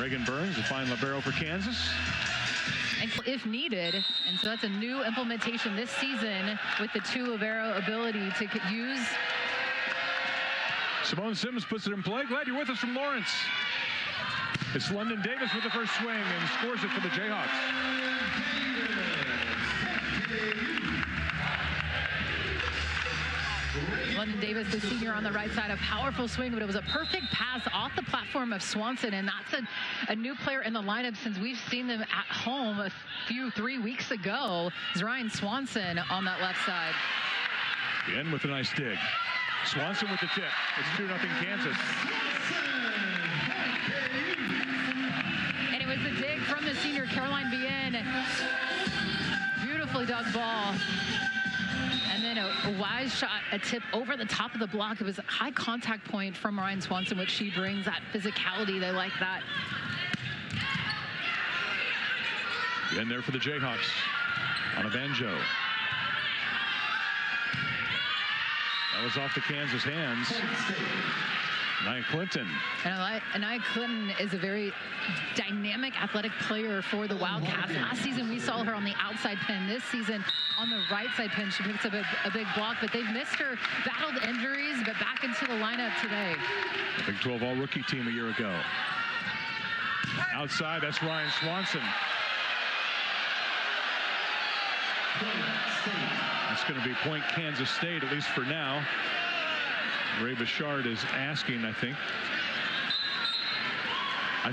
Reagan Burns, the fine libero for Kansas. If needed, and so that's a new implementation this season with the two libero ability to use. Simone Sims puts it in play. Glad you're with us from Lawrence. It's London Davis with the first swing and scores it for the Jayhawks. London Davis, the senior on the right side, a powerful swing, but it was a perfect pass off the platform of Swanson, and that's a new player in the lineup since we've seen them at home a few 3 weeks ago. Is Ryan Swanson on that left side. In with a nice dig. Swanson with the tip. It's 2-0 Kansas. And it was the dig from the senior Caroline Bien. Beautifully dug ball. And then a wise shot, a tip over the top of the block. It was a high contact point from Ryan Swanson, which she brings, that physicality. They like that. In there for the Jayhawks on a banjo. That was off the Kansas hands. Nia Clinton. And Nia Clinton is a very dynamic, athletic player for the Wildcats. Last season, we saw her on the outside pin. This season, on the right side pin, she picks up a big block, but they've missed her, battled injuries, but back into the lineup today. The Big 12 All-Rookie team a year ago. Outside, that's Ryan Swanson. That's going to be point Kansas State, at least for now. Ray Bouchard is asking, I think. I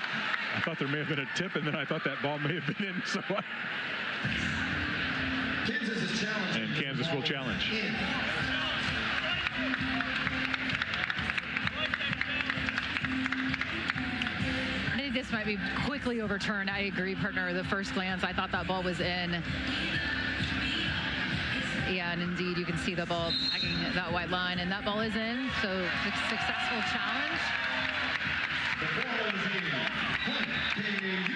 thought there may have been a tip, and then I thought that ball may have been in. So Kansas is challenging. And Kansas will challenge. I think this might be quickly overturned. I agree, partner. The first glance, I thought that ball was in. Yeah, and indeed, you can see the ball tagging that white line, and that ball is in. So, successful challenge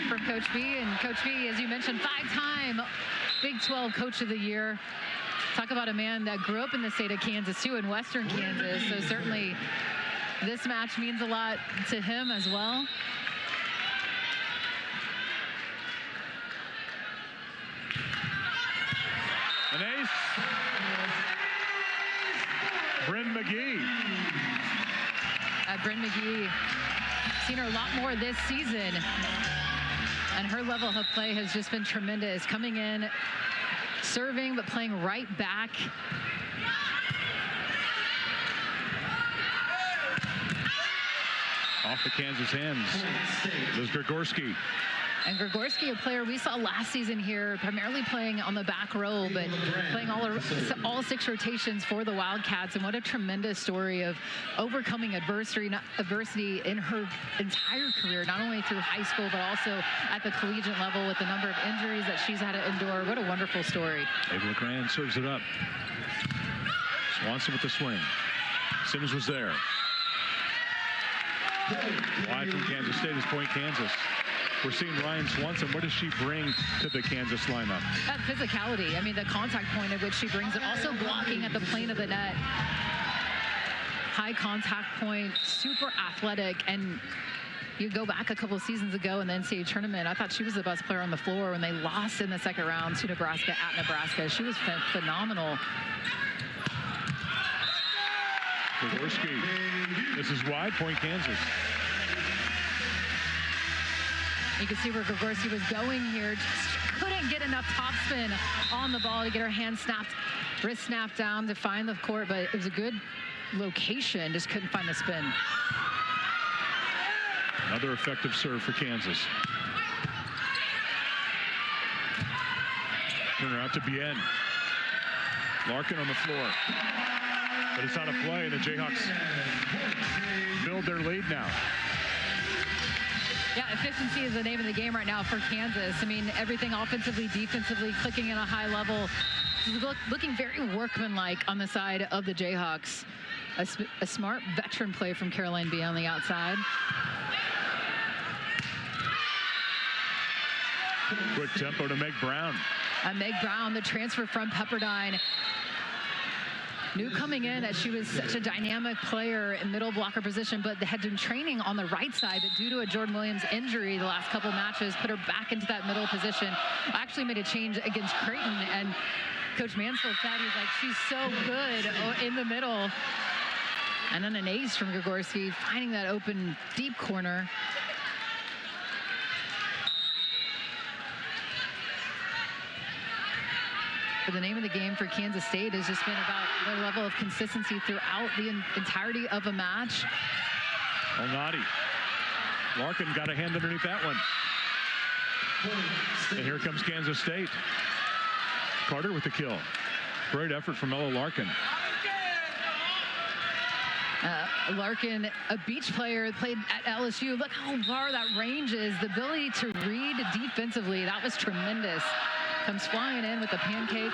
from Coach B. And Coach B, as you mentioned, 5-time Big 12 Coach of the Year. Talk about a man that grew up in the state of Kansas, too, in western Kansas. So, certainly, this match means a lot to him as well. An ace. Bryn McGee. Bryn McGee, seen her a lot more this season, and her level of play has just been tremendous. Coming in, serving, but playing right back. Off the Kansas hands. There's Grigorski. And Grigorski, a player we saw last season here, primarily playing on the back row, but playing all 6 rotations for the Wildcats. And what a tremendous story of overcoming adversity in her entire career, not only through high school, but also at the collegiate level with the number of injuries that she's had to endure. What a wonderful story. Ava LeGrand serves it up. Swanson with the swing. Sims was there. Wide from Kansas State is point Kansas. We're seeing Ryan Swanson. What does she bring to the Kansas lineup? That physicality. I mean, the contact point at which she brings it. Also blocking at the plane of the net. High contact point, super athletic. And you go back a couple of seasons ago in the NCAA tournament, I thought she was the best player on the floor when they lost in the second round to Nebraska at Nebraska. She was phenomenal. Grigorski. This is wide, point Kansas. You can see where Grigorski was going here. Just couldn't get enough topspin on the ball to get her hand snapped, wrist snapped down to find the court, but it was a good location, just couldn't find the spin. Another effective serve for Kansas. Turner out to Bien. Larkin on the floor. But it's out of play, and the Jayhawks build their lead now. Yeah, efficiency is the name of the game right now for Kansas. I mean, everything offensively, defensively, clicking at a high level. Looking very workmanlike on the side of the Jayhawks. A smart veteran play from Caroline B on the outside. Quick tempo to Meg Brown. Meg Brown, the transfer from Pepperdine. knew coming in that she was such a dynamic player in middle blocker position, but had been training on the right side. But due to a Jordan Williams injury the last couple matches, put her back into that middle position. Actually made a change against Creighton, and Coach Mansfield said, he's like, she's so good in the middle. And then an ace from Grigorski, finding that open deep corner. The name of the game for Kansas State has just been about their level of consistency throughout the entirety of a match. Elnady. Larkin got a hand underneath that one. And here comes Kansas State. Carter with the kill. Great effort from Ella Larkin. Larkin, a beach player, played at LSU. Look how far that range is. The ability to read defensively, that was tremendous. Comes flying in with the pancake.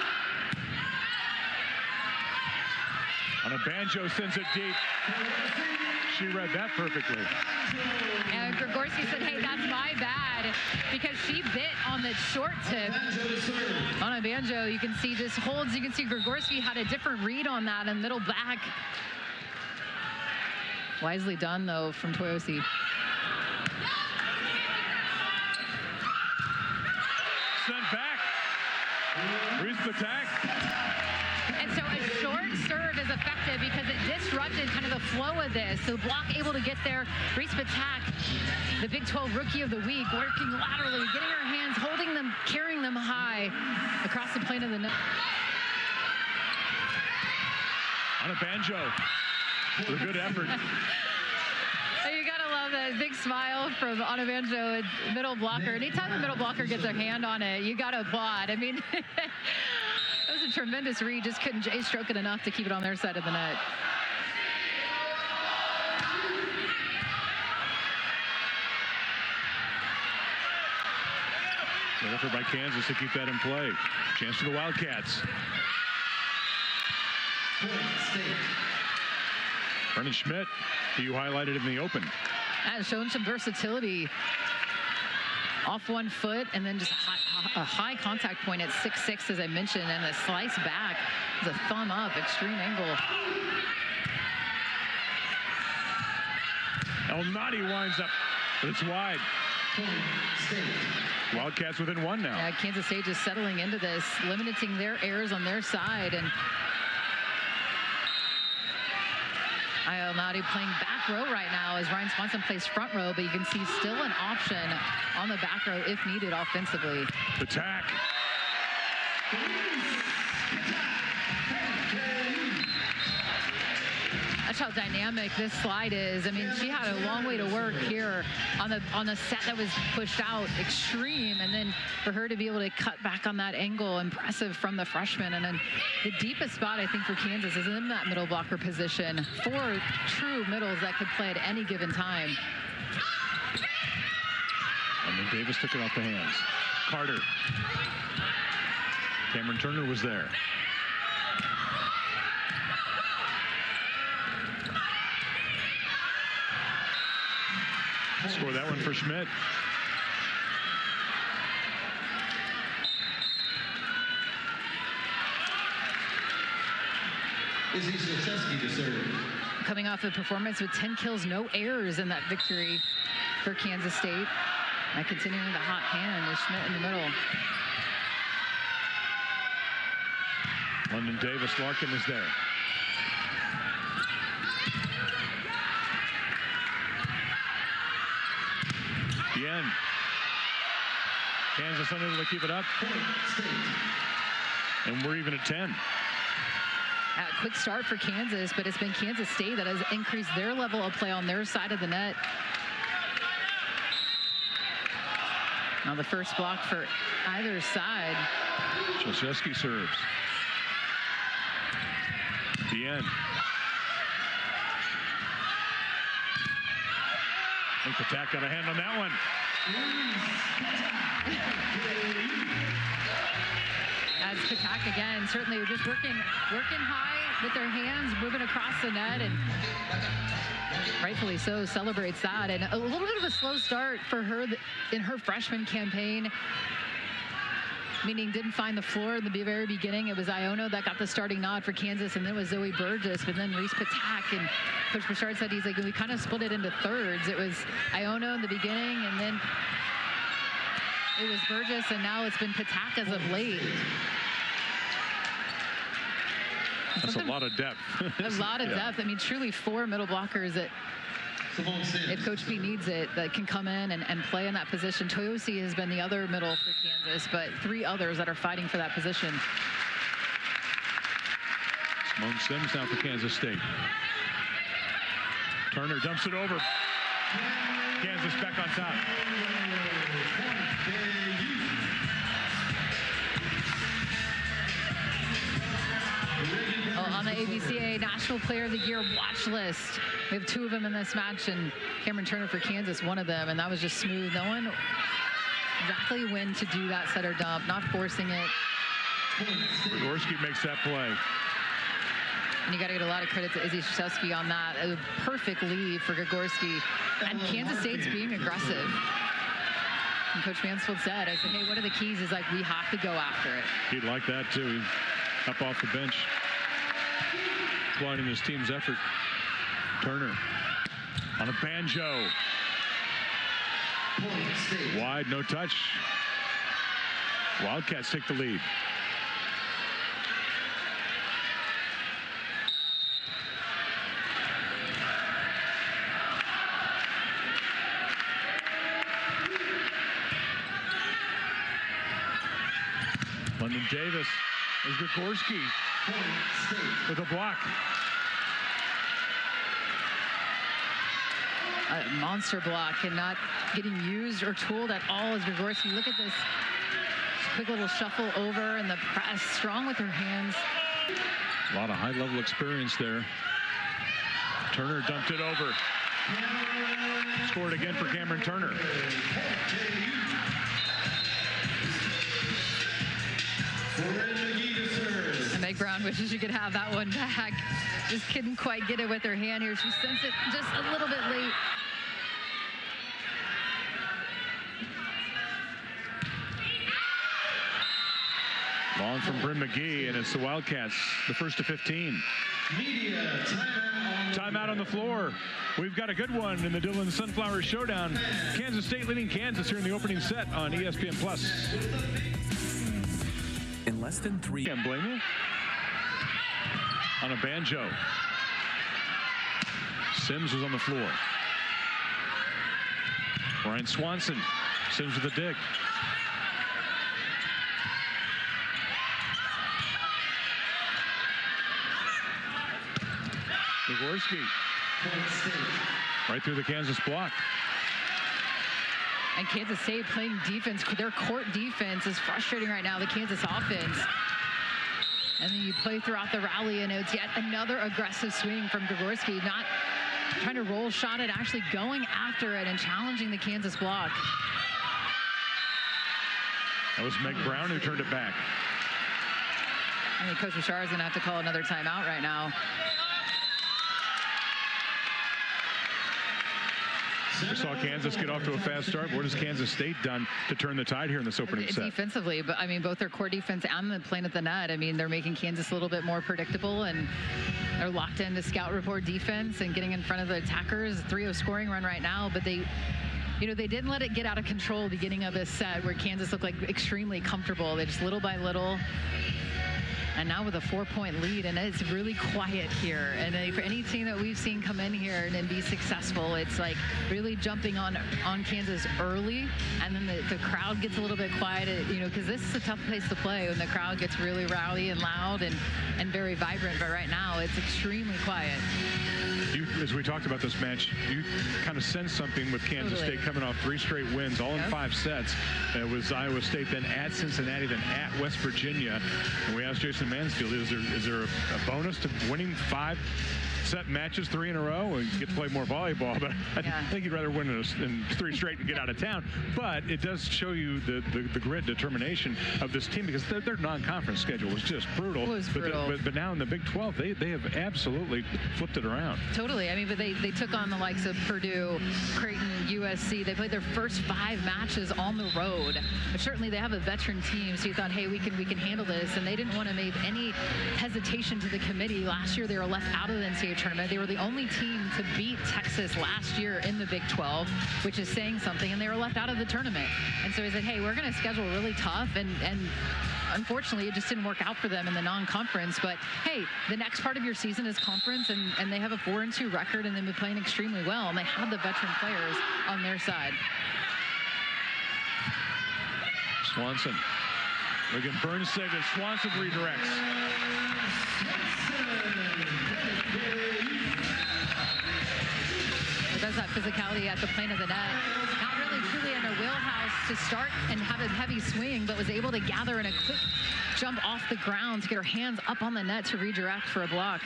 On a banjo, sends it deep. She read that perfectly. And Grigorski said, hey, that's my bad, because she bit on the short tip. On a banjo, you can see just holds. You can see Grigorski had a different read on that in middle back. Wisely done, though, from Toyosi. Sent back. Reese attack. And so a short serve is effective because it disrupted kind of the flow of this. So block able to get there. Reese Patak, the Big 12 Rookie of the Week, working laterally, getting her hands, holding them, carrying them high across the plane of the net. On a banjo. A good effort. You gotta love that big smile from Onabanjo, middle blocker. Anytime a middle blocker gets their hand on it, you gotta applaud. I mean, it was a tremendous read. Just couldn't J-stroke it enough to keep it on their side of the net. Good effort by Kansas to keep that in play. Chance for the Wildcats. Brennan Schmidt, who you highlighted in the open. Has shown some versatility. Off one foot, and then just a high contact point at 6'6", as I mentioned, and the slice back is a thumb up, extreme angle. Elnady winds up, but it's wide. Wildcats within one now. Yeah, Kansas State just settling into this, limiting their errors on their side, and Elnady playing back row right now as Ryan Swanson plays front row, but you can see still an option on the back row if needed offensively. Attack. That's how dynamic this slide is. I mean, she had a long way to work here on the set that was pushed out, extreme, and then for her to be able to cut back on that angle, impressive from the freshman. And then the deepest spot, I think, for Kansas is in that middle blocker position. 4 true middles that could play at any given time. And then Davis took it off the hands. Carter. Cameron Turner was there. Score that one for Schmidt. Izzy Szewski to serve. Coming off a performance with 10 kills, no errors in that victory for Kansas State. And continuing the hot hand is Schmidt in the middle. London Davis, Larkin is there. Bien. Kansas unable to keep it up. And we're even at 10. A quick start for Kansas, but it's been Kansas State that has increased their level of play on their side of the net. Now the first block for either side. Szewski serves. Bien. I think Patak got a hand on that one. As Patak again, certainly just working high with their hands, moving across the net, and rightfully so, celebrates that. And a little bit of a slow start for her in her freshman campaign. meaning didn't find the floor in the very beginning. It was Iono that got the starting nod for Kansas, and then it was Zoe Burgess, but then Reese Patak. And Coach Bouchard said he's like, we kind of split it into thirds. It was Iono in the beginning, and then it was Burgess, and now it's been Patak as of late. That's a lot of depth. A lot of depth. I mean, truly 4 middle blockers that, if Coach P needs it, that can come in and play in that position. Toyosi has been the other middle for Kansas, but 3 others that are fighting for that position. Simone Sims now for Kansas State. Turner dumps it over. Kansas back on top. On the ABCA National Player of the Year watch list, we have 2 of them in this match, and Cameron Turner for Kansas, one of them, and that was just smooth. Knowing exactly when to do that set or dump, not forcing it. Grigorski makes that play. And you got to get a lot of credit to Izzy Krzyzewski on that. A perfect lead for Grigorski. And Kansas State's being aggressive. And Coach Mansfield said, I said, hey, what are the keys? He's like, we have to go after it. He'd like that, too. He's up off the bench, applauding his team's effort. Turner on a banjo. Wide, no touch. Wildcats take the lead. London Davis is Grigorski with a block. A monster block and not getting used or tooled at all as Grigorski. Look at this quick little shuffle over and the press, strong with her hands. A lot of high-level experience there. Turner dumped it over. Scored again for Cameron Turner. And Meg Brown wishes she could have that one back. Just couldn't quite get it with her hand here. She sends it just a little bit late. Long from Bryn McGee, and it's the Wildcats, the first to 15. Media Timeout on the floor. We've got a good one in the Dillon Sunflower Showdown. Kansas State leading Kansas here in the opening set on ESPN+. In less than 3. Can't blame you. On a banjo. Sims was on the floor. Brian Swanson. Sims with a dig. Grigorski. Right through the Kansas block. And Kansas State playing defense. Their court defense is frustrating right now, the Kansas offense. And then you play throughout the rally, and it's yet another aggressive swing from Grigorski, not trying to roll shot it, actually going after it and challenging the Kansas block. That was Meg Brown who turned it back. I think Coach Bouchard is going to have to call another timeout right now. We saw Kansas get off to a fast start. What has Kansas State done to turn the tide here in this opening set? Defensively, but I mean, both their core defense and the playing at the net. I mean, they're making Kansas a little bit more predictable, and they're locked into scout report defense and getting in front of the attackers. 3-0 scoring run right now, but they, you know, they didn't let it get out of control beginning of this set where Kansas looked like extremely comfortable. They just little by little. And now with a 4-point lead, and it's really quiet here. And for any team that we've seen come in here and be successful, it's like really jumping on Kansas early, and then the crowd gets a little bit quiet, you know, because this is a tough place to play when the crowd gets really rowdy and loud and very vibrant. But right now, it's extremely quiet. As we talked about this match, you kind of sense something with Kansas State coming off 3 straight wins, all in 5 sets. It was Iowa State, then at Cincinnati, then at West Virginia. And we asked Jason Mansfield, is there a bonus to winning 5-set matches 3 in a row? Well, you get to play more volleyball, but I think you'd rather win in 3 straight and get out of town. But it does show you the grit, determination of this team, because their non-conference schedule was just brutal. It was brutal. But now in the Big 12, they have absolutely flipped it around. Totally. I mean, but they took on the likes of Purdue, Creighton, USC. USC. They played their first 5 matches on the road, but certainly they have a veteran team, so you thought, hey, we can handle this, and they didn't want to make any hesitation to the committee. Last year they were left out of the NCAA tournament. They were the only team to beat Texas last year in the Big 12, which is saying something, and they were left out of the tournament. And so he said, hey, we're going to schedule really tough, and unfortunately, it just didn't work out for them in the non-conference. But hey, the next part of your season is conference, and they have a 4-2 record, and they've been playing extremely well, and they have the veteran players on their side. Swanson. Again, Burns saved it. Swanson redirects. Does that physicality at the plane of the net. Not really truly in her wheelhouse to start and have a heavy swing, but was able to gather in a quick jump off the ground to get her hands up on the net to redirect for a block.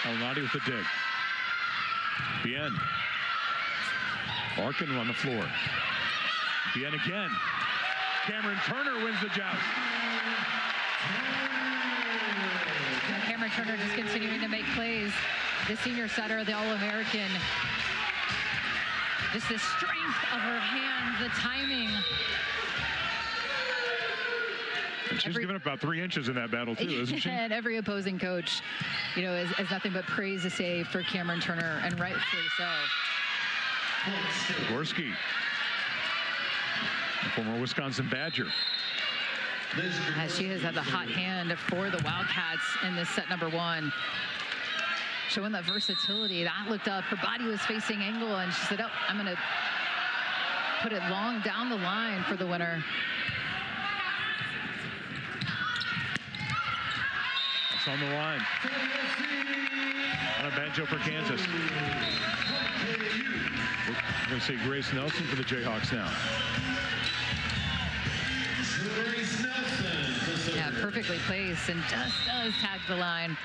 Alnati with the dig. Bien. Larkin on the floor. Bien again. Cameron Turner wins the joust. Cameron Turner just continuing to make plays. The senior setter, the All-American. Just the strength of her hands, the timing. And she's given up about 3 inches in that battle too, isn't she? And every opposing coach, you know, has nothing but praise to say for Cameron Turner, and rightfully so. Gorski, the former Wisconsin Badger. She has had the hot hand for the Wildcats in this set number 1. Showing that versatility. That looked up. Her body was facing angle, and she said, oh, I'm going to put it long down the line for the winner. That's on the line. On a banjo for Kansas. We're going to see Grace Nelson for the Jayhawks now. Yeah, perfectly placed, and just does tag the line.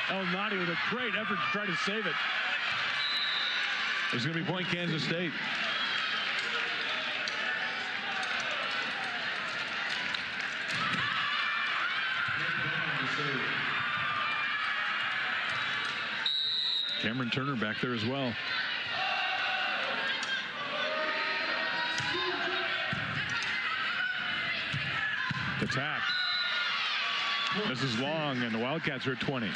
Alnati with a great effort to try to save it. There's going to be point Kansas State. Cameron Turner back there as well. Attack. This is long, and the Wildcats are at 20.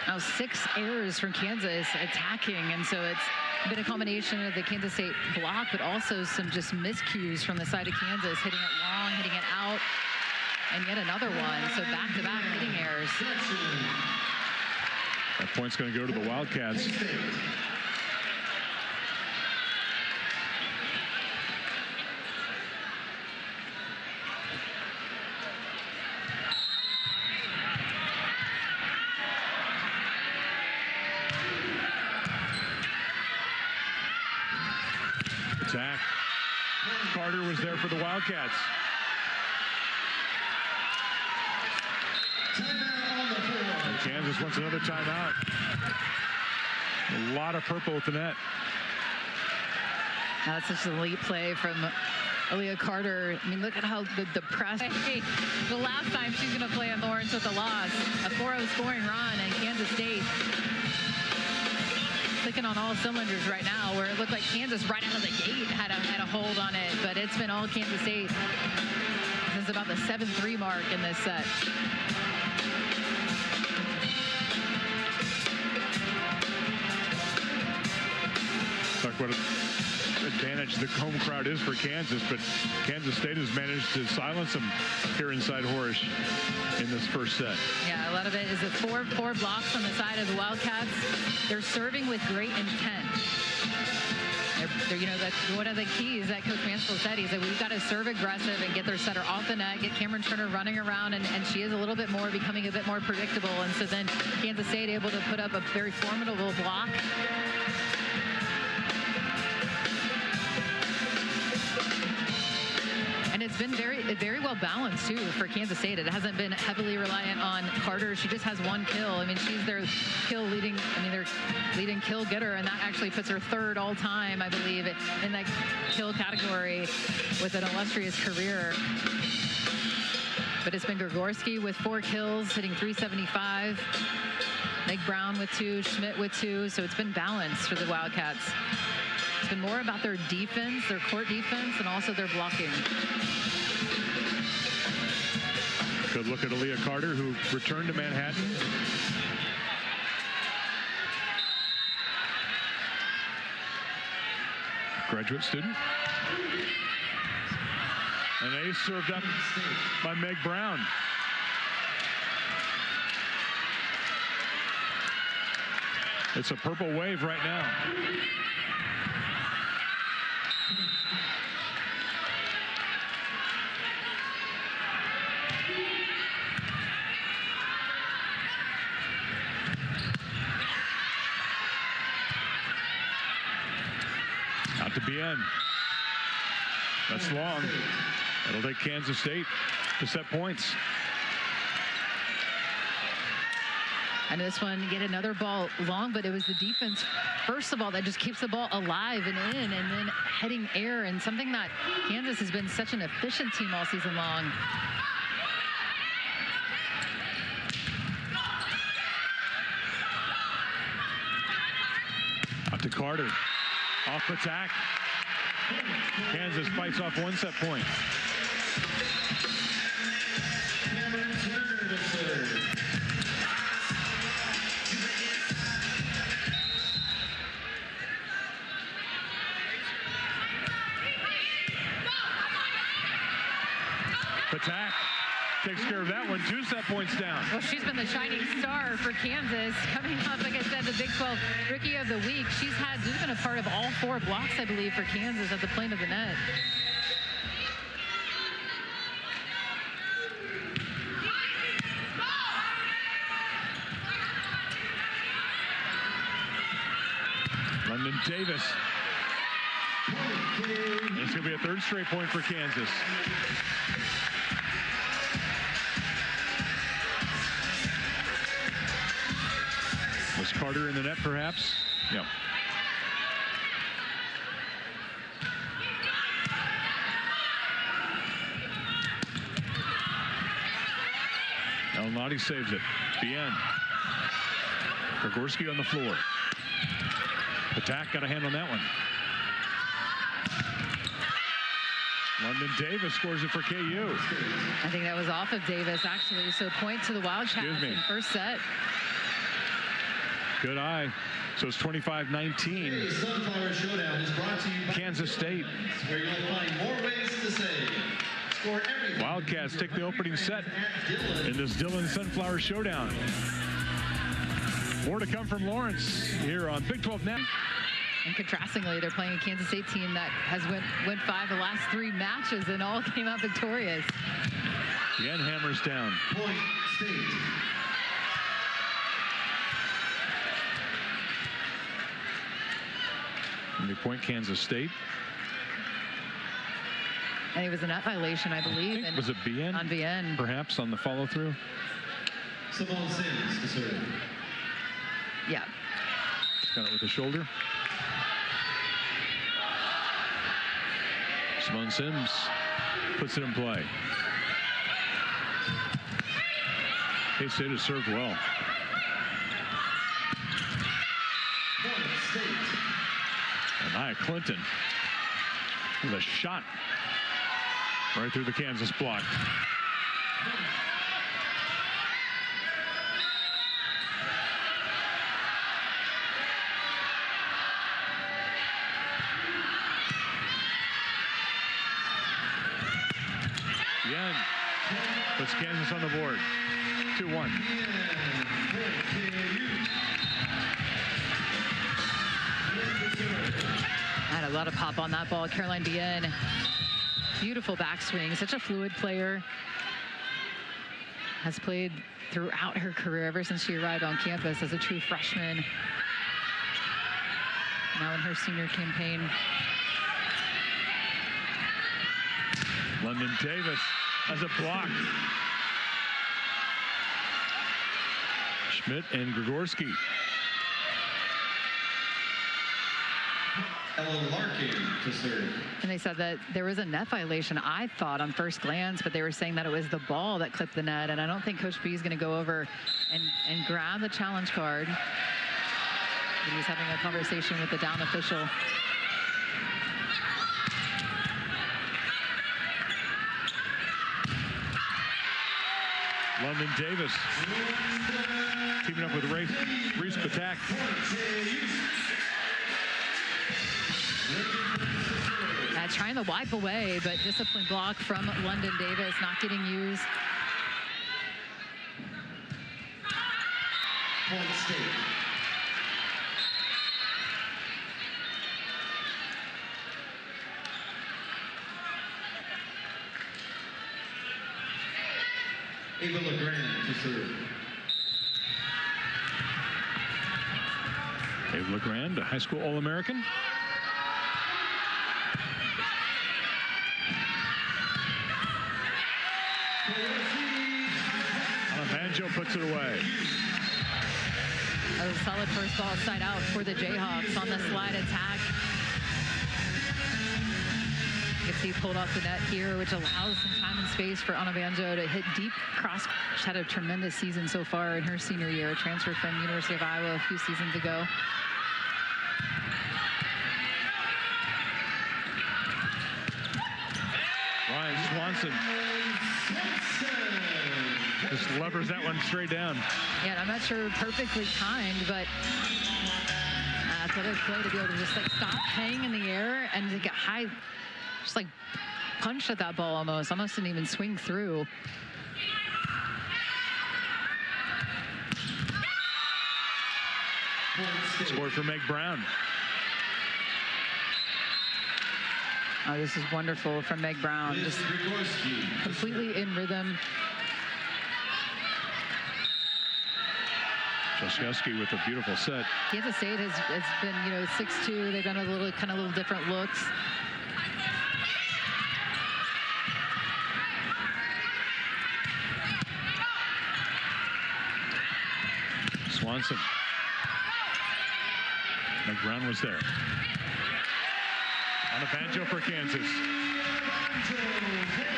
Now 6 errors from Kansas attacking, and so it's been a combination of the Kansas State block, but also some just miscues from the side of Kansas, hitting it long, hitting it out, and yet another one. So back-to-back hitting errors. That point's going to go to the Wildcats. Attack. Carter was there for the Wildcats. And Kansas wants another timeout. A lot of purple at the net. That's such an elite play from Aaliyah Carter. I mean, look at how the press. Hey, the last time she's going to play in Lawrence with a loss, a 4-0 scoring run, and Kansas State clicking on all cylinders right now, where it looked like Kansas right out of the gate had a hold on it, but it's been all Kansas State since about the 7-3 mark in this set. Talk about an advantage the home crowd is for Kansas, but Kansas State has managed to silence them here inside Horish in this first set. Yeah, a lot of it is the four blocks on the side of the Wildcats. They're serving with great intent. They're, you know, that's one of the keys that Coach Mansfield said. He said, we've got to serve aggressive and get their setter off the net, get Cameron Turner running around, and she is a little bit more, becoming a bit more predictable. And so then Kansas State able to put up a very formidable block. And it's been very well balanced too for Kansas State. It hasn't been heavily reliant on Carter. She just has 1 kill. I mean, she's their their leading kill getter, and that actually puts her 3rd all time, I believe, in that kill category with an illustrious career. But it's been Gregorski with 4 kills, hitting .375. Meg Brown with 2, Schmidt with 2. So it's been balanced for the Wildcats. It's been more about their defense, their court defense, and also their blocking. Good look at Aaliyah Carter, who returned to Manhattan. Graduate student. An ace served up by Meg Brown. It's a purple wave right now. Out to Bien. That's long. It'll take Kansas State to set points. And this one, get another ball long, but it was the defense, first of all, that just keeps the ball alive and in, and then heading air, and something that Kansas has been such an efficient team all season long. Out to Carter. Off attack. Kansas fights off 1 set point. Attack takes care of that one. 2 set points down. Well, she's been the shining star for Kansas. Coming up, like I said, the Big 12 Rookie of the Week. She's been a part of all 4 blocks, I believe, for Kansas at the plane of the net. London Davis. And it's going to be a 3rd straight point for Kansas. Was Carter in the net, perhaps? Yep. El Nadi saves it. Bien. Gregorski on the floor. Attack got a hand on that one. London Davis scores it for KU. I think that was off of Davis, actually. So point to the Wildcats in first set. Good eye. So it's 25-19. The Sunflower Showdown is brought to you by Kansas State. Where you'll find more ways to save. Score everything. Wildcats take the opening set in this Dillon Sunflower Showdown. More to come from Lawrence here on Big 12 Now. And contrastingly, they're playing a Kansas State team that has went 5 the last 3 matches and all came out victorious. Again, hammers down. Point State. And they point Kansas State. And it was a net violation, I believe. And was it Bien? On Bien. Perhaps on the follow-through. Simone Sims to serve. Yeah. Got it with the shoulder. Simone Sims puts it in play. K-State has served well. And Nia Clinton with a shot right through the Kansas block. Bien puts Kansas on the board. 2-1. Had a lot of pop on that ball. Caroline Bien, beautiful backswing. Such a fluid player. Has played throughout her career ever since she arrived on campus as a true freshman. Now in her senior campaign. London Davis has a block. Schmidt and Grigorski. Ella Larkin to serve. And they said that there was a net violation, I thought, on first glance, but they were saying that it was the ball that clipped the net. And I don't think Coach B is going to go over and grab the challenge card. But he's having a conversation with the down official. London Davis teaming up with Reese Patak. Trying to wipe away, but disciplined block from London Davis, not getting used. Point State. Ava LeGrand to serve. Ava LeGrand, a high school All-American. Banjo puts it away. A solid first ball side out for the Jayhawks on the slide attack. You can see pulled off the net here, which allows some time and space for Anna Banjo to hit deep cross. She had a tremendous season so far in her senior year, a transfer from University of Iowa a few seasons ago. Ryan Swanson just levers that one straight down. Yeah, and I'm not sure perfectly timed, but athletic play to be able to just like stop, hang in the air, and to get high, just like punch at that ball almost didn't even swing through. Score for Meg Brown. Oh, this is wonderful from Meg Brown, just completely in rhythm. Joszewski with a beautiful set. Kansas State has been, 6'2". They've done a little different looks. Swanson. Meg Brown was there. On a Banjo for Kansas.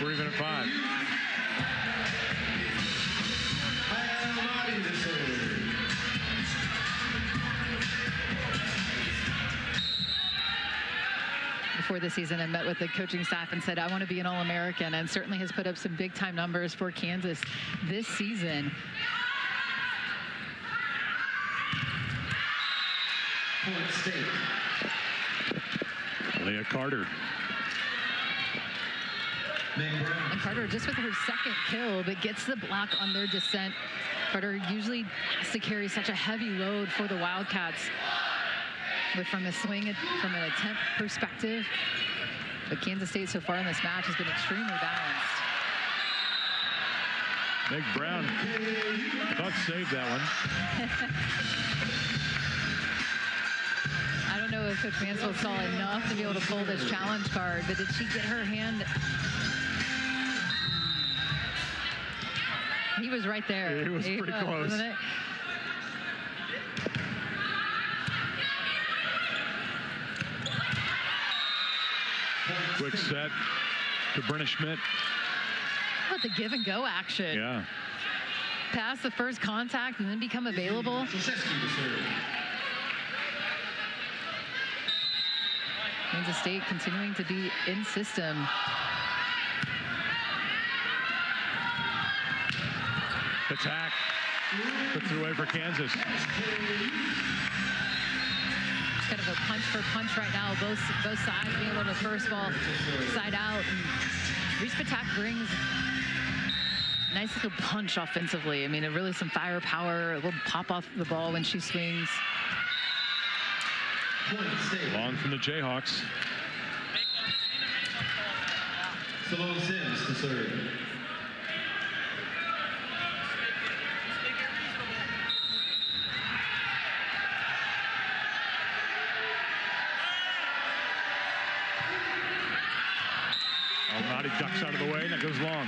We're even at 5. Before the season, I met with the coaching staff and said, I want to be an All-American, and certainly has put up some big-time numbers for Kansas this season. Point State. Leah Carter. And Carter just with her second kill, but gets the block on their descent. Carter usually has to carry such a heavy load for the Wildcats, but from a swing, from an attempt perspective. But Kansas State so far in this match has been extremely balanced. Meg Brown, I thought saved that one. I don't know if Coach Mansfield saw enough to be able to pull this challenge card, but did she get her hand? He was right there. He was pretty close. Wasn't it? Quick set to Brenna Schmidt. What the give and go action. Yeah. Pass the first contact and then become available. Kansas State continuing to be in system. Attack. Puts it away for Kansas. Kind of a punch for punch right now. Both sides being able to first ball side out. And Reese Patak brings a nice little punch offensively. I mean, really some firepower, a little pop off the ball when she swings. Long from the Jayhawks. Simone Sims to serve. Nadi ducks out of the way, and it goes long.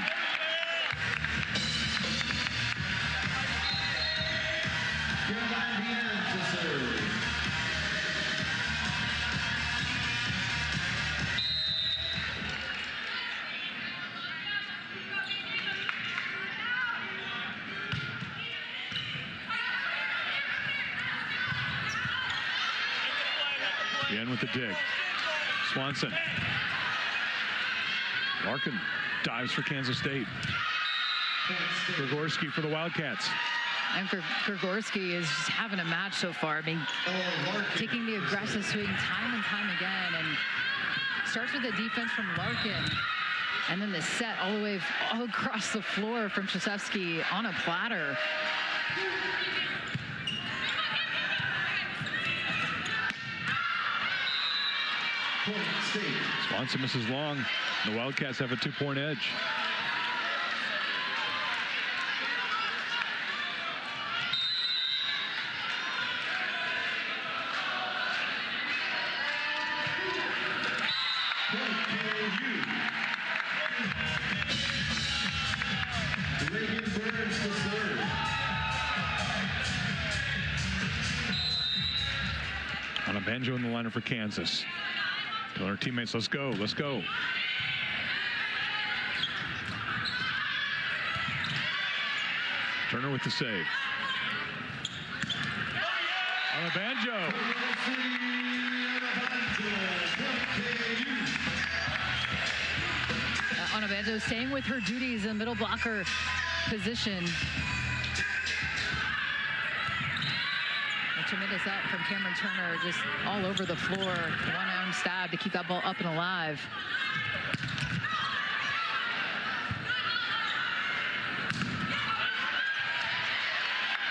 Again with the dig. Swanson. Larkin dives for Kansas State. Grigorski for the Wildcats. And Grigorski is just having a match so far. I mean, taking the aggressive swing time and time again. And starts with a defense from Larkin. And then the set all the way all across the floor from Krzyzewski on a platter. Swanson misses long. The Wildcats have a 2-point edge. On a banjo in the lineup for Kansas. Tell our teammates, let's go, let's go. Turner with the save. On a banjo. On a banjo, staying with her duties in middle blocker position. A tremendous up from Cameron Turner, just all over the floor. One-arm stab to keep that ball up and alive.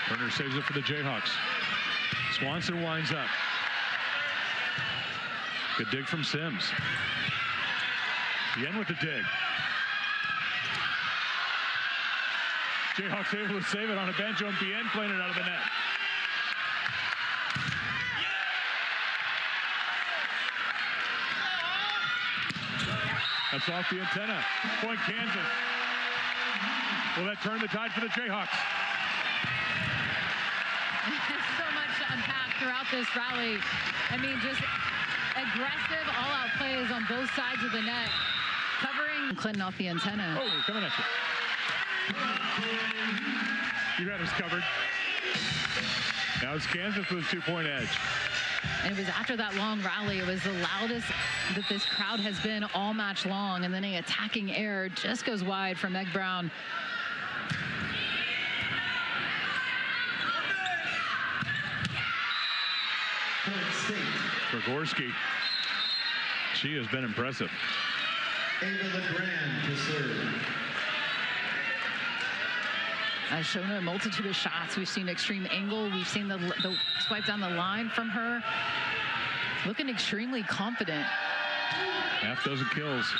Turner saves it for the Jayhawks. Swanson winds up. Good dig from Sims. Yen with the dig. Jayhawks able to save it on a banjo, and Bien playing it out of the net. That's off the antenna. Point Kansas. Will that turn the tide for the Jayhawks? So much to unpack throughout this rally. I mean, just aggressive, all-out plays on both sides of the net. Covering Clinton off the antenna. Oh, we're coming at you. You had us covered. Now it's Kansas with a 2-point edge. And it was after that long rally, it was the loudest that this crowd has been all match long. And then an attacking error just goes wide from Meg Brown. Grigorski. She has been impressive. Ava LeGrand to serve. Has shown a multitude of shots. We've seen extreme angle. We've seen the swipe down the line from her. Looking extremely confident. Half dozen kills.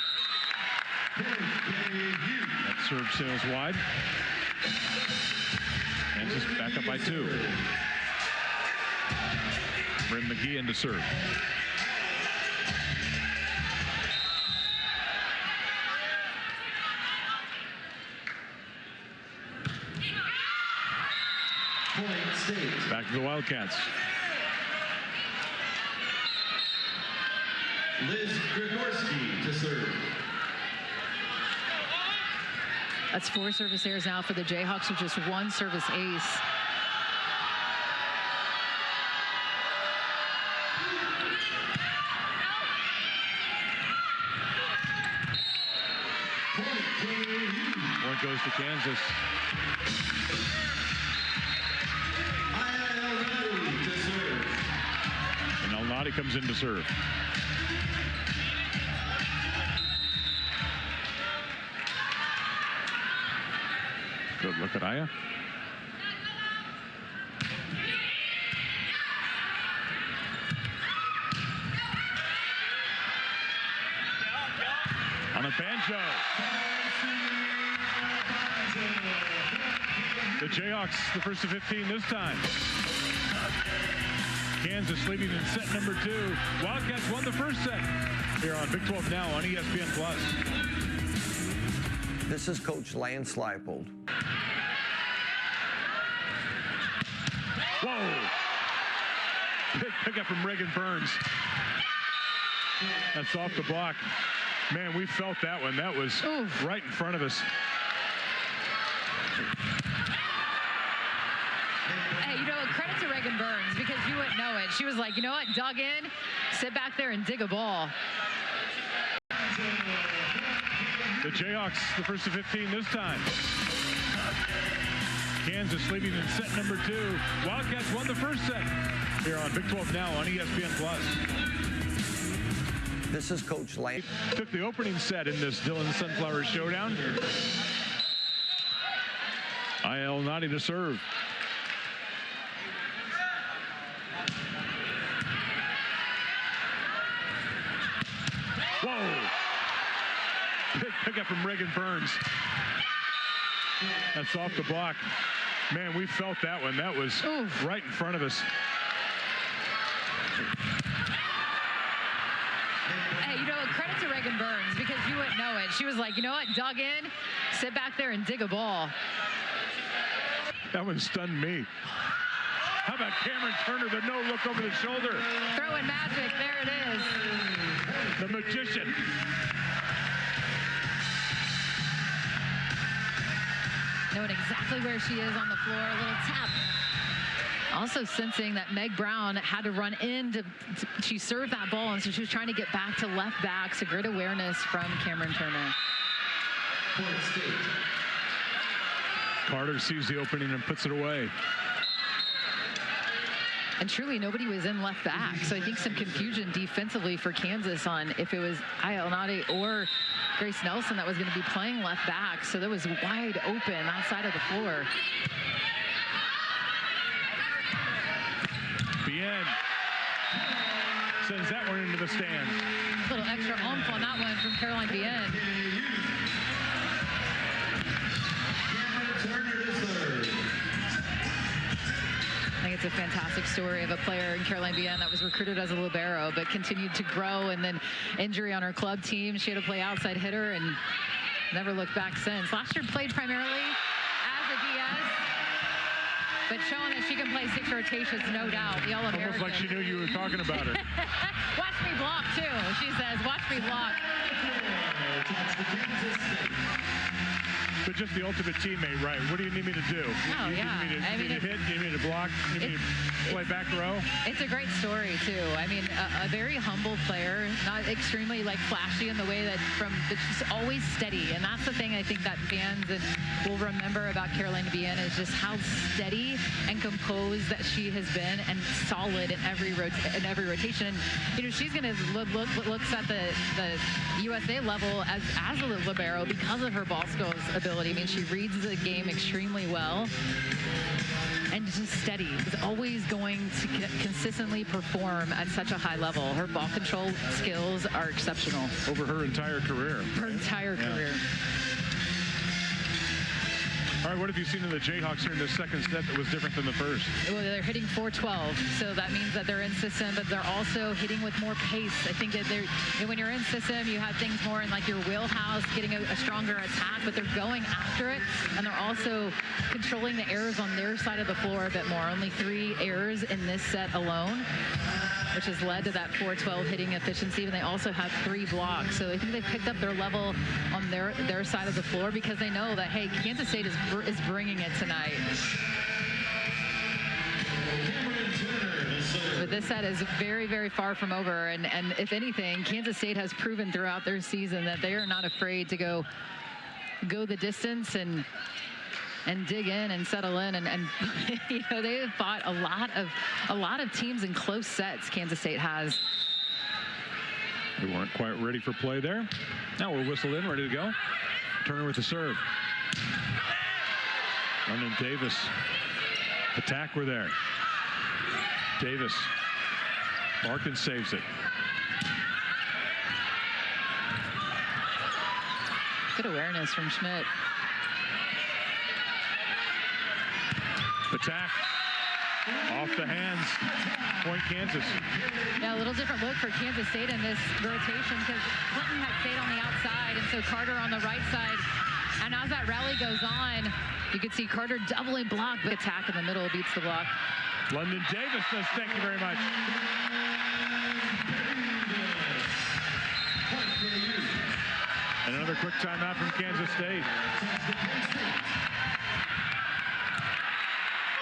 That serve sails wide. Kansas back up by 2. Bryn McGee in to serve. Back to the Wildcats. Liz Grigorski to serve. That's 4 service errors now for the Jayhawks with just 1 service ace. Point goes to Kansas. And Elnady comes in to serve. Good look at Aya. On a banjo. The Jayhawks, the first of 15 this time. Kansas leading in set number 2. Wildcats won the first set. Here on Big 12 Now on ESPN+. This is Coach Lance Leipold. Whoa! Big pickup from Reagan Burns. That's off the block. Man, we felt that one. That was right in front of us. Hey, you know, credit to Reagan Burns, because you wouldn't know it. She was like, you know what, dug in, sit back there and dig a ball. The Jayhawks, the first of 15 this time. Kansas leading in set number 2. Wildcats won the first set here on Big 12 Now on ESPN+. This is Coach Lance. Took the opening set in this Dillon Sunflower Showdown. IL Nadi to serve. Whoa! Big pickup from Reagan Burns. That's off the block. Man, we felt that one. That was right in front of us. Hey, you know, credit to Reagan Burns, because you wouldn't know it. She was like, you know what, dug in, sit back there and dig a ball. That one stunned me. How about Cameron Turner, the no look over the shoulder? Throwing magic, there it is. The magician. Knowing exactly where she is on the floor, a little tap. Also sensing that Meg Brown had to run in she served that ball, and so she was trying to get back to left back. So great awareness from Cameron Turner. Carter sees the opening and puts it away. And truly nobody was in left back. So I think some confusion defensively for Kansas on if it was IL Nadi or Grace Nelson that was going to be playing left back. So that was wide open outside of the floor. Bien sends that one into the stands. A little extra oomph on that one from Caroline Bien. I think it's a fantastic story of a player in Caroline Bien that was recruited as a libero, but continued to grow, and then injury on her club team. She had to play outside hitter and never looked back since. Last year played primarily as a DS, but showing that she can play 6 rotations, no doubt. The All-American. Almost like she knew you were talking about her. Watch me block, too, she says. Watch me block. But just the ultimate teammate, right? What do you need me to do? Oh, you yeah. need me to hit? You need me to block? You need me to play back row? It's a great story, too. I mean, a very humble player, not extremely, like, flashy in the way that but she's always steady. And that's the thing I think that fans will remember about Caroline Bien is just how steady and composed that she has been, and solid in every rotation. And, you know, she's going to looks at the USA level as a libero because of her ball skills ability. I mean, she reads the game extremely well and just steady. Is always going to consistently perform at such a high level. Her ball control skills are exceptional. Over her entire career. Her entire career. All right, what have you seen in the Jayhawks here in this second set that was different than the first? Well, they're hitting 412, so that means that they're in system, but they're also hitting with more pace. I think that when you're in system, you have things more in like your wheelhouse, getting a stronger attack, but they're going after it, and they're also controlling the errors on their side of the floor a bit more. Only 3 errors in this set alone, which has led to that 412 hitting efficiency, and they also have 3 blocks. So I think they've picked up their level on their side of the floor, because they know that, hey, Kansas State is bringing it tonight. But this set is very, very far from over, and if anything, Kansas State has proven throughout their season that they are not afraid to go the distance and dig in and settle in, and you know, they have fought a lot of teams in close sets. Kansas State has. We weren't quite ready for play there. Now we're whistled in, ready to go. Turner with the serve. London Davis. Attack, we're there. Davis. Larkin saves it. Good awareness from Schmidt. Attack. Off the hands. Point Kansas. Yeah, a little different look for Kansas State in this rotation, because Clinton had stayed on the outside, and so Carter on the right side And as that rally goes on, you can see Carter doubling block, but attack in the middle beats the block. London Davis says thank you very much. And another quick timeout from Kansas State.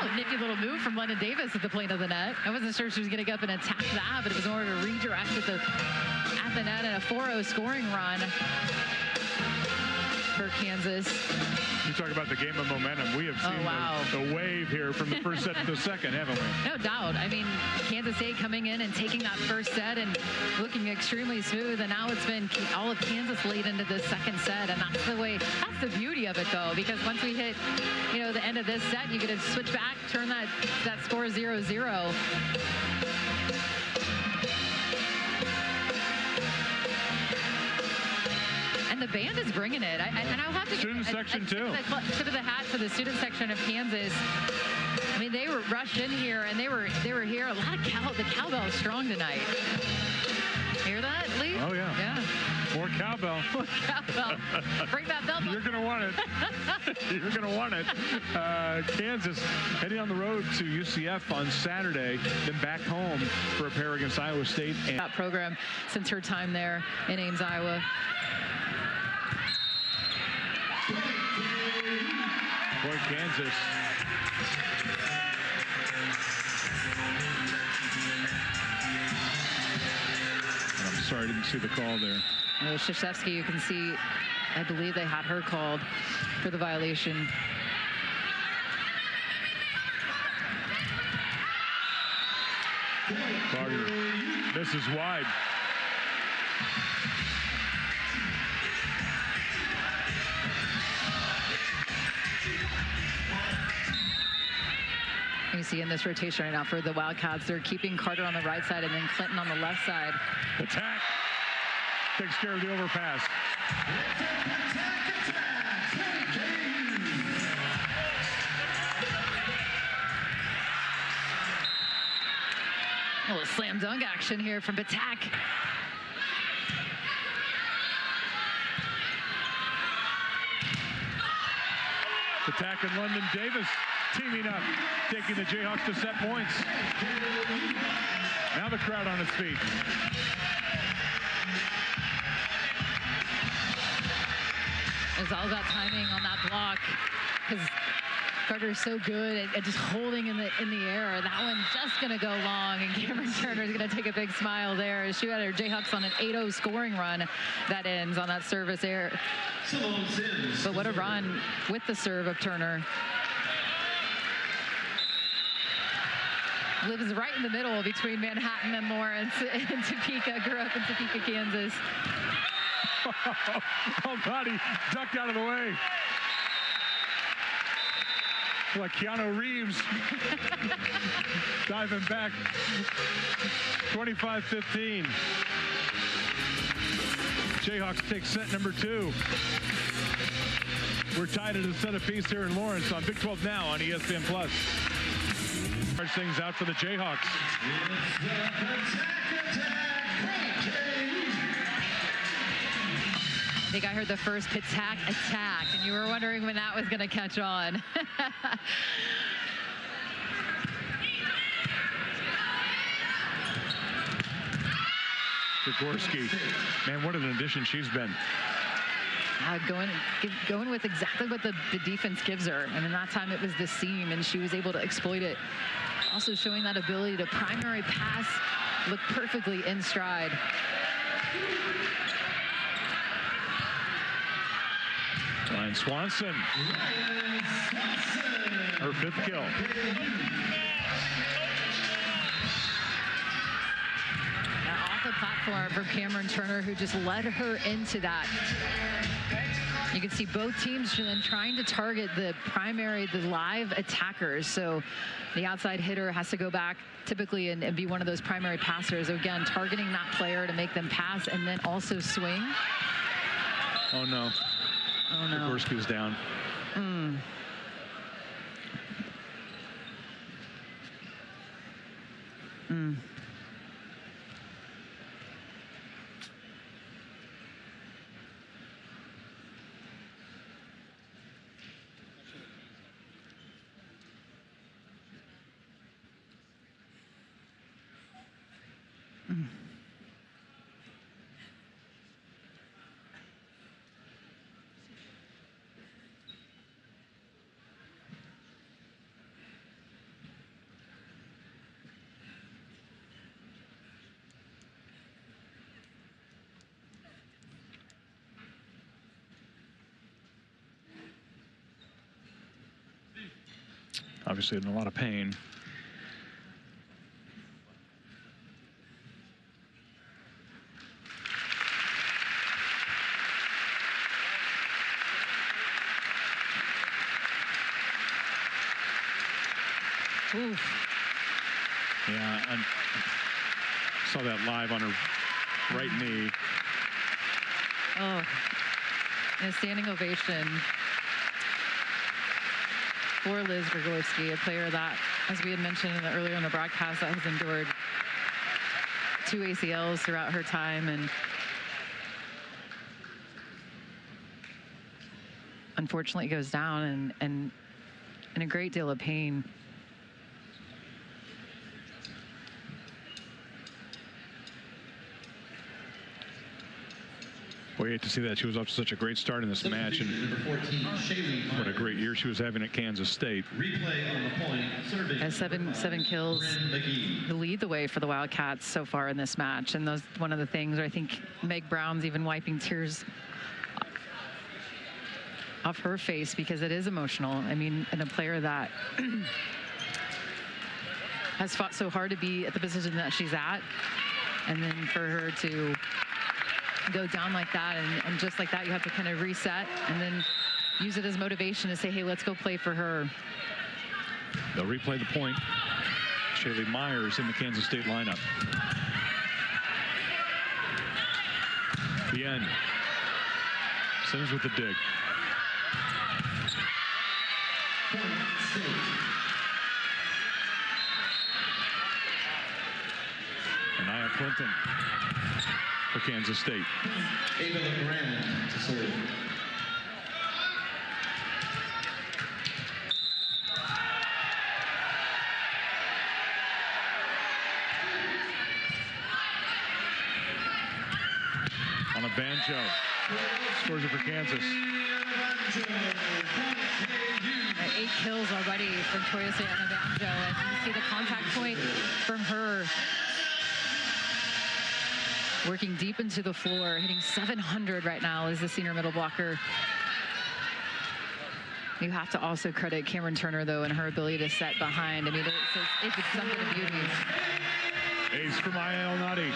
Oh, nifty little move from London Davis at the plane of the net. I wasn't sure she was going to get up and attack that, but it was in order to redirect at the net and a 4-0 scoring run for Kansas. You talk about the game of momentum. We have seen the wave here from the first set to the second, haven't we? No doubt. I mean, Kansas State coming in and taking that first set and looking extremely smooth, and now it's been all of Kansas late into the second set, and that's the beauty of it, though, because once we hit, the end of this set, you get to switch back, turn that score 0-0. And the band is bringing it. And I'll have to student section too. Tip of the hat to the student section of Kansas. I mean, they were rushed in here, and they were here. A lot of the cowbell is strong tonight. Hear that, Lee? Oh yeah. Yeah. More cowbell. More cowbell. Bring that bell. You're gonna want it. You're gonna want it. Kansas heading on the road to UCF on Saturday, then back home for a pair against Iowa State. And that program since her time there in Ames, Iowa. Boy, Kansas. I'm sorry, I didn't see the call there. Krzyzewski, you can see, I believe they had her called for the violation. Carter misses wide. You see in this rotation right now for the Wildcats, they're keeping Carter on the right side and then Clinton on the left side. Attack takes care of the overpass. A little slam dunk action here from Patak. Patak and London Davis teaming up, taking the Jayhawks to set points. Now the crowd on its feet. It's all about timing on that block, because Carter's so good at just holding in the air. That one's just going to go long, and Cameron Turner is going to take a big smile there. She had her Jayhawks on an 8-0 scoring run that ends on that service error. But what a run with the serve of Turner. Lives right in the middle between Manhattan and Lawrence in Topeka. Grew up in Topeka, Kansas. Oh, God, he ducked out of the way. Like Keanu Reeves. Diving back. 25-15. Jayhawks take set number 2. We're tied at a set apiece here in Lawrence on Big 12 Now on ESPN+. Starts things out for the Jayhawks. I think I heard the first Patak attack, and you were wondering when that was going to catch on. Jaworski, man, what an addition she's been. Going with exactly what the defense gives her. I mean, that time it was the seam, and she was able to exploit it. Also showing that ability to primary pass, look perfectly in stride. Ryan Swanson. Her 5th kill. Now off the platform from Cameron Turner, who just led her into that. You can see both teams trying to target the live attackers. So the outside hitter has to go back typically and be one of those primary passers. So again, targeting that player to make them pass and then also swing. Oh, no. Oh, no. Jaworski's down. obviously in a lot of pain. Oof. Yeah, I saw that live on her right knee. Oh, and a standing ovation for Liz Grigorski, a player that, as we had mentioned earlier in the broadcast, that has endured 2 ACLs throughout her time, and unfortunately goes down and in a great deal of pain. We hate to see that. She was off to such a great start in this match, and what a great year she was having at Kansas State. Replay on the point, serving. Has seven kills to lead the way for the Wildcats so far in this match, and those one of the things where I think Meg Brown's even wiping tears off her face because it is emotional. I mean, and a player that has fought so hard to be at the position that she's at, and then for her to go down like that, and just like that, you have to kind of reset and then use it as motivation to say, hey, let's go play for her. They'll replay the point. Shaylee Myers in the Kansas State lineup. The end. Sims with the dig. Anaya Clinton for Kansas State. Ava LeGrand to serve. On a banjo. Scores it for Kansas. 8 kills already from Toya State on the banjo, and you see the contact point from her. Working deep into the floor, hitting 700 right now as the senior middle blocker. You have to also credit Cameron Turner, though, and her ability to set behind. I mean, it's something of beauty. Ace from Maya El-Nadi.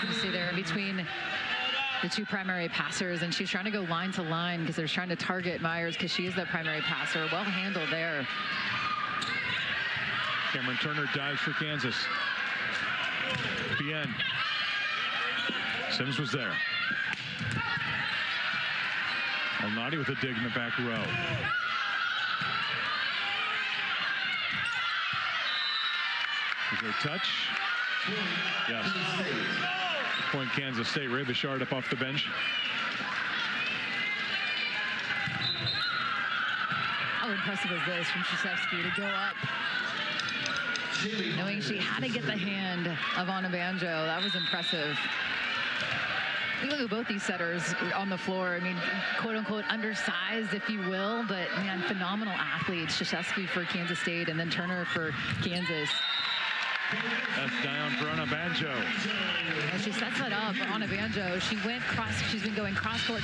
You see there between the 2 primary passers, and she's trying to go line to line because they're trying to target Myers because she is that primary passer. Well handled there. Cameron Turner dives for Kansas. Bien. Sims was there. El-Nadi with a dig in the back row. Is there a touch? Yes. Point Kansas State. Ray Bouchard up off the bench. How impressive is this from Krzyzewski to go up, knowing she had to get the hand of Anna Banjo. That was impressive. You look at both these setters on the floor. I mean, quote unquote undersized, if you will, but man, phenomenal athletes. Krzyzewski for Kansas State and then Turner for Kansas. That's down for Anna Banjo. And she sets it up on a banjo. She's been going cross court,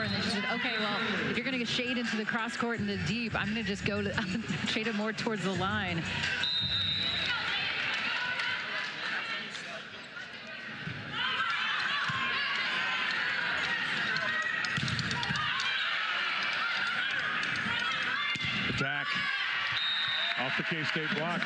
and then she said, okay, well, if you're going to shade into the cross court and the deep, I'm going to just go to shade it more towards the line. Attack off the K-State block.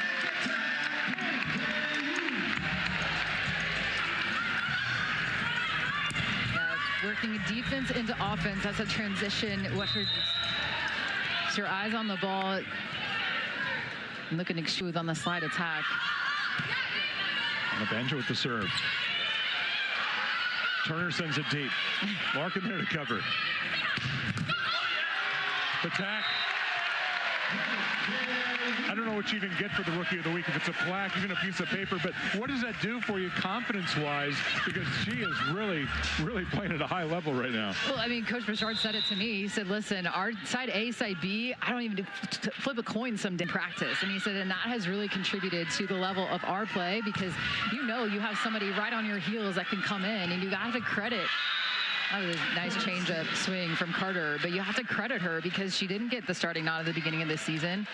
Working defense into offense. That's a transition. Her eyes on the ball. Looking smooth on the slide attack. On the banjo with the serve. Turner sends it deep. Larkin there to cover. Attack. I don't know what you even get for the Rookie of the Week, if it's a plaque, even a piece of paper, but what does that do for you confidence-wise? Because she is really, really playing at a high level right now. Well, I mean, Coach Bouchard said it to me. He said, listen, our side A, side B, I don't even flip a coin someday in practice. And he said, and that has really contributed to the level of our play because you know you have somebody right on your heels that can come in, and you got to credit That was a nice change-up swing from Carter, but you have to credit her because she didn't get the starting nod at the beginning of this season.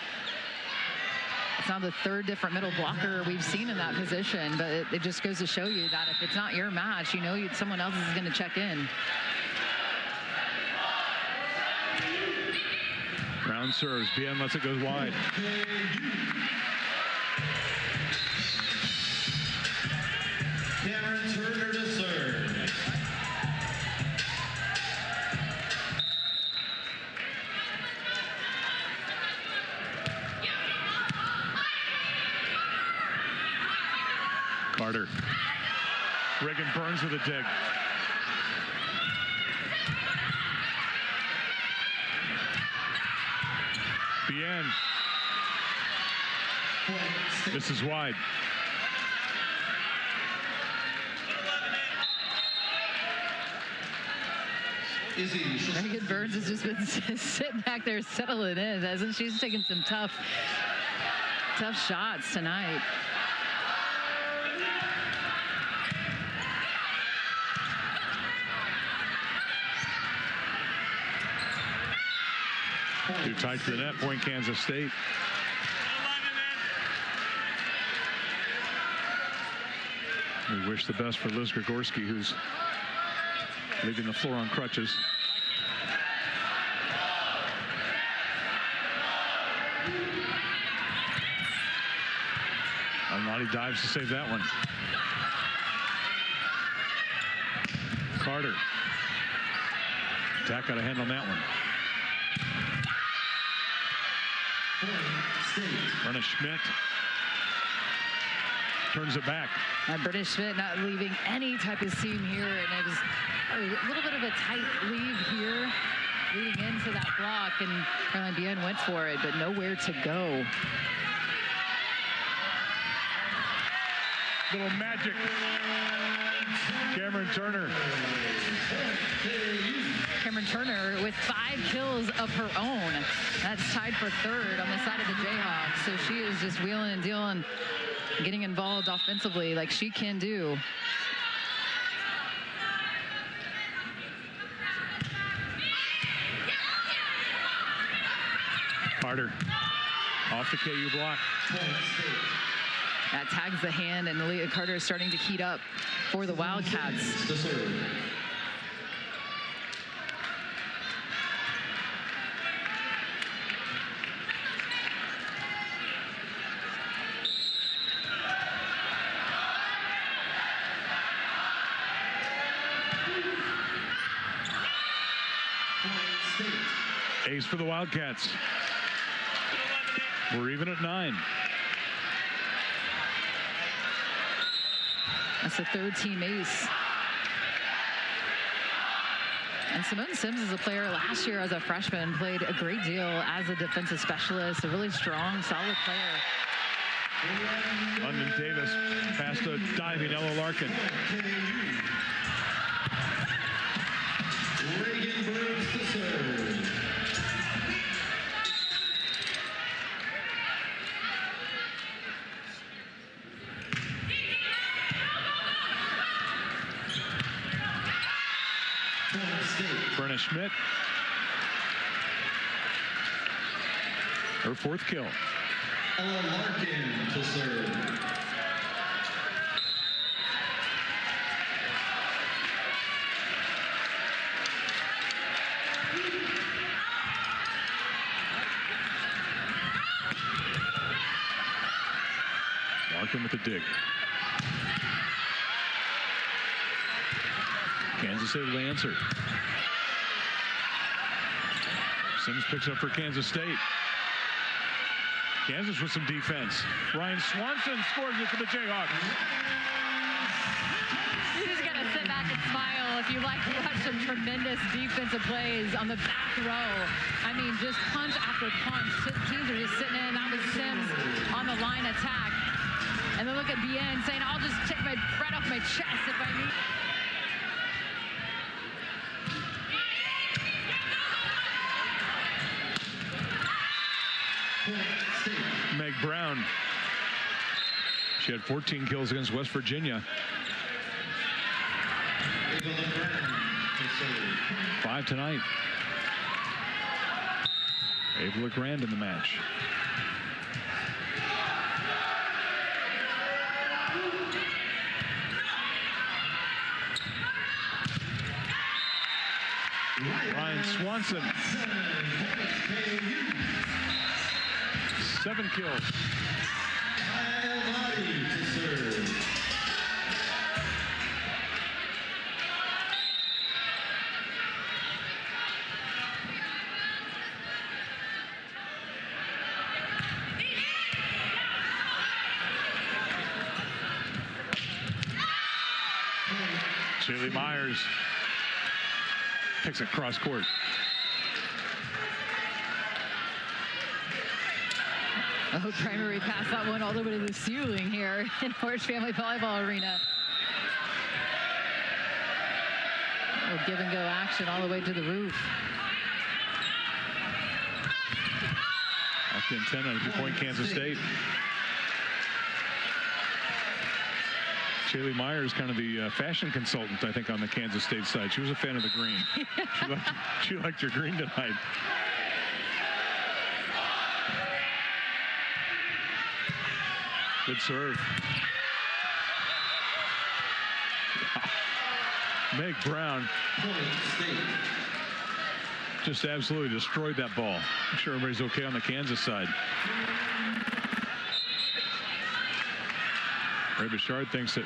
It's now the third different middle blocker we've seen in that position, but it just goes to show you that if it's not your match, you know someone else is going to check in. Brown serves. Bien lets it go wide. Cameron Turner to serve. Carter. Reagan Burns with a dig. Bien. This is wide. Reagan Burns has just been sitting back there settling in, hasn't she? She's taking some tough shots tonight. Too tight for the net. Point Kansas State. We wish the best for Liz Gregorski, who's leaving the floor on crutches. Almati dives to save that one. Carter. Tack got a hand on that one. Brenna Schmidt turns it back. Brenna Schmidt not leaving any type of seam here, and it was a little bit of a tight leave here leading into that block, and Caroline Bien went for it, but nowhere to go. Little magic. Cameron Turner. Cameron Turner with 5 kills of her own. That's tied for third on the side of the Jayhawks. So she is just wheeling and dealing, getting involved offensively like she can do. Carter off the KU block. That tags the hand, and Leah Carter is starting to heat up for the Wildcats. Ace for the Wildcats. We're even at 9. That's the third team ace. And Simone Sims is a player last year as a freshman, played a great deal as a defensive specialist, a really strong, solid player. London Davis past a diving Ella Larkin. Reagan Burns to serve. Brenna Schmidt. Her 4th kill. Ella Larkin to serve. Larkin with the dig. Kansas State will answer. Sims picks up for Kansas State. Kansas with some defense. Ryan Swanson scores it for the Jayhawks. You just got to sit back and smile if you like to watch some tremendous defensive plays on the back row. I mean, just punch after punch. Teams are just sitting in. That was Sims on the line attack. And then look at Bien saying, I'll just take my breath off my chest if I need. Meg Brown. She had 14 kills against West Virginia. 5 tonight. Able to grand in the match. Ryan Swanson. 7 kills. Shaylee Myers takes it cross court. Oh, primary pass that one all the way to the ceiling here in Orange Family Volleyball Arena. Oh, give and go action all the way to the roof. Off the antenna to point Kansas State. Shaylee Myers, kind of the fashion consultant, I think, on the Kansas State side. She was a fan of the green. She liked your green tonight. Good serve. Meg Brown just absolutely destroyed that ball. I'm sure everybody's okay on the Kansas side. Ray Bouchard thinks that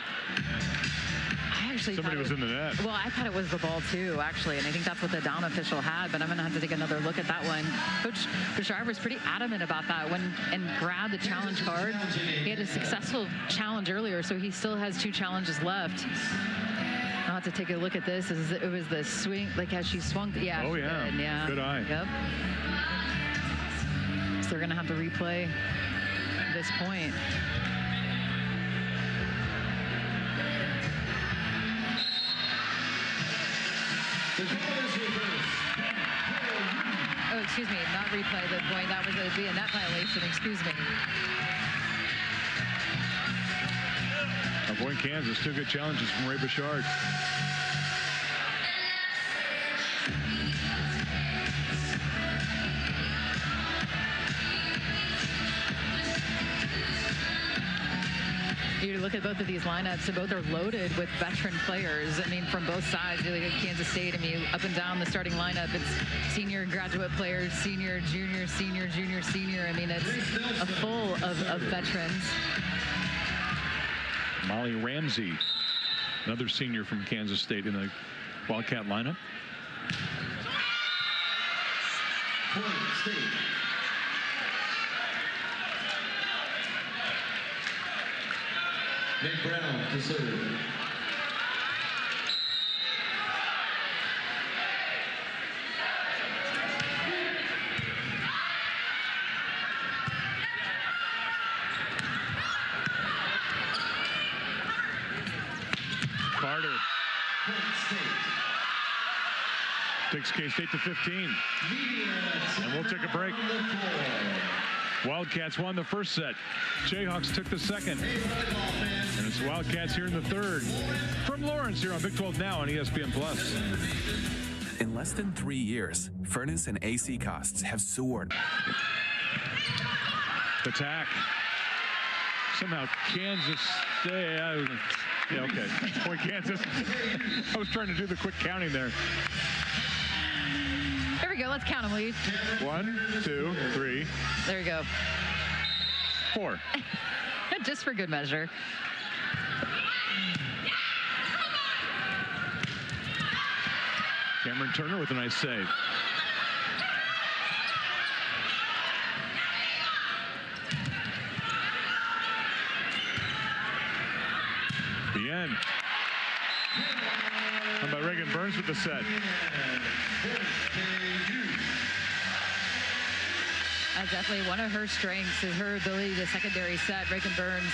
somebody was in the net. Well, I thought it was the ball too, actually, and I think that's what the down official had, but I'm going to have to take another look at that one. Coach Bouchard was pretty adamant about that and grabbed the challenge card. He had a successful challenge earlier, so he still has 2 challenges left. I'll have to take a look at this. It was the swing, like as she swung. Yeah. Oh, yeah. Yeah. Good eye. Yep. So they're going to have to replay this point. Oh, excuse me, not replay the point. That was be a net violation, excuse me. Point Kansas, 2 good challenges from Ray Bouchard. You look at both of these lineups, and both are loaded with veteran players. I mean, from both sides. You look at Kansas State, I mean, up and down the starting lineup, it's senior and graduate players, senior, junior, senior, junior, senior. I mean, it's a full of veterans. Molly Ramsey, another senior from Kansas State in the Wildcat lineup. Point State. Meg Brown to serve. Carter Point State. takes K-State to 15. And we'll take a break. Wildcats won the first set. Jayhawks took the second. And it's Wildcats here in the third. From Lawrence here on Big 12 Now on ESPN+. In less than 3 years, furnace and AC costs have soared. Attack. Somehow Kansas State. Yeah, okay. Point Kansas. I was trying to do the quick counting there. There we go. Let's count them, Lee. 1, 2, 3. There we go. 4. Just for good measure. Cameron Turner with a nice save. Bien. How about Reagan Burns with the set? Definitely one of her strengths is her ability to secondary set. Reagan Burns.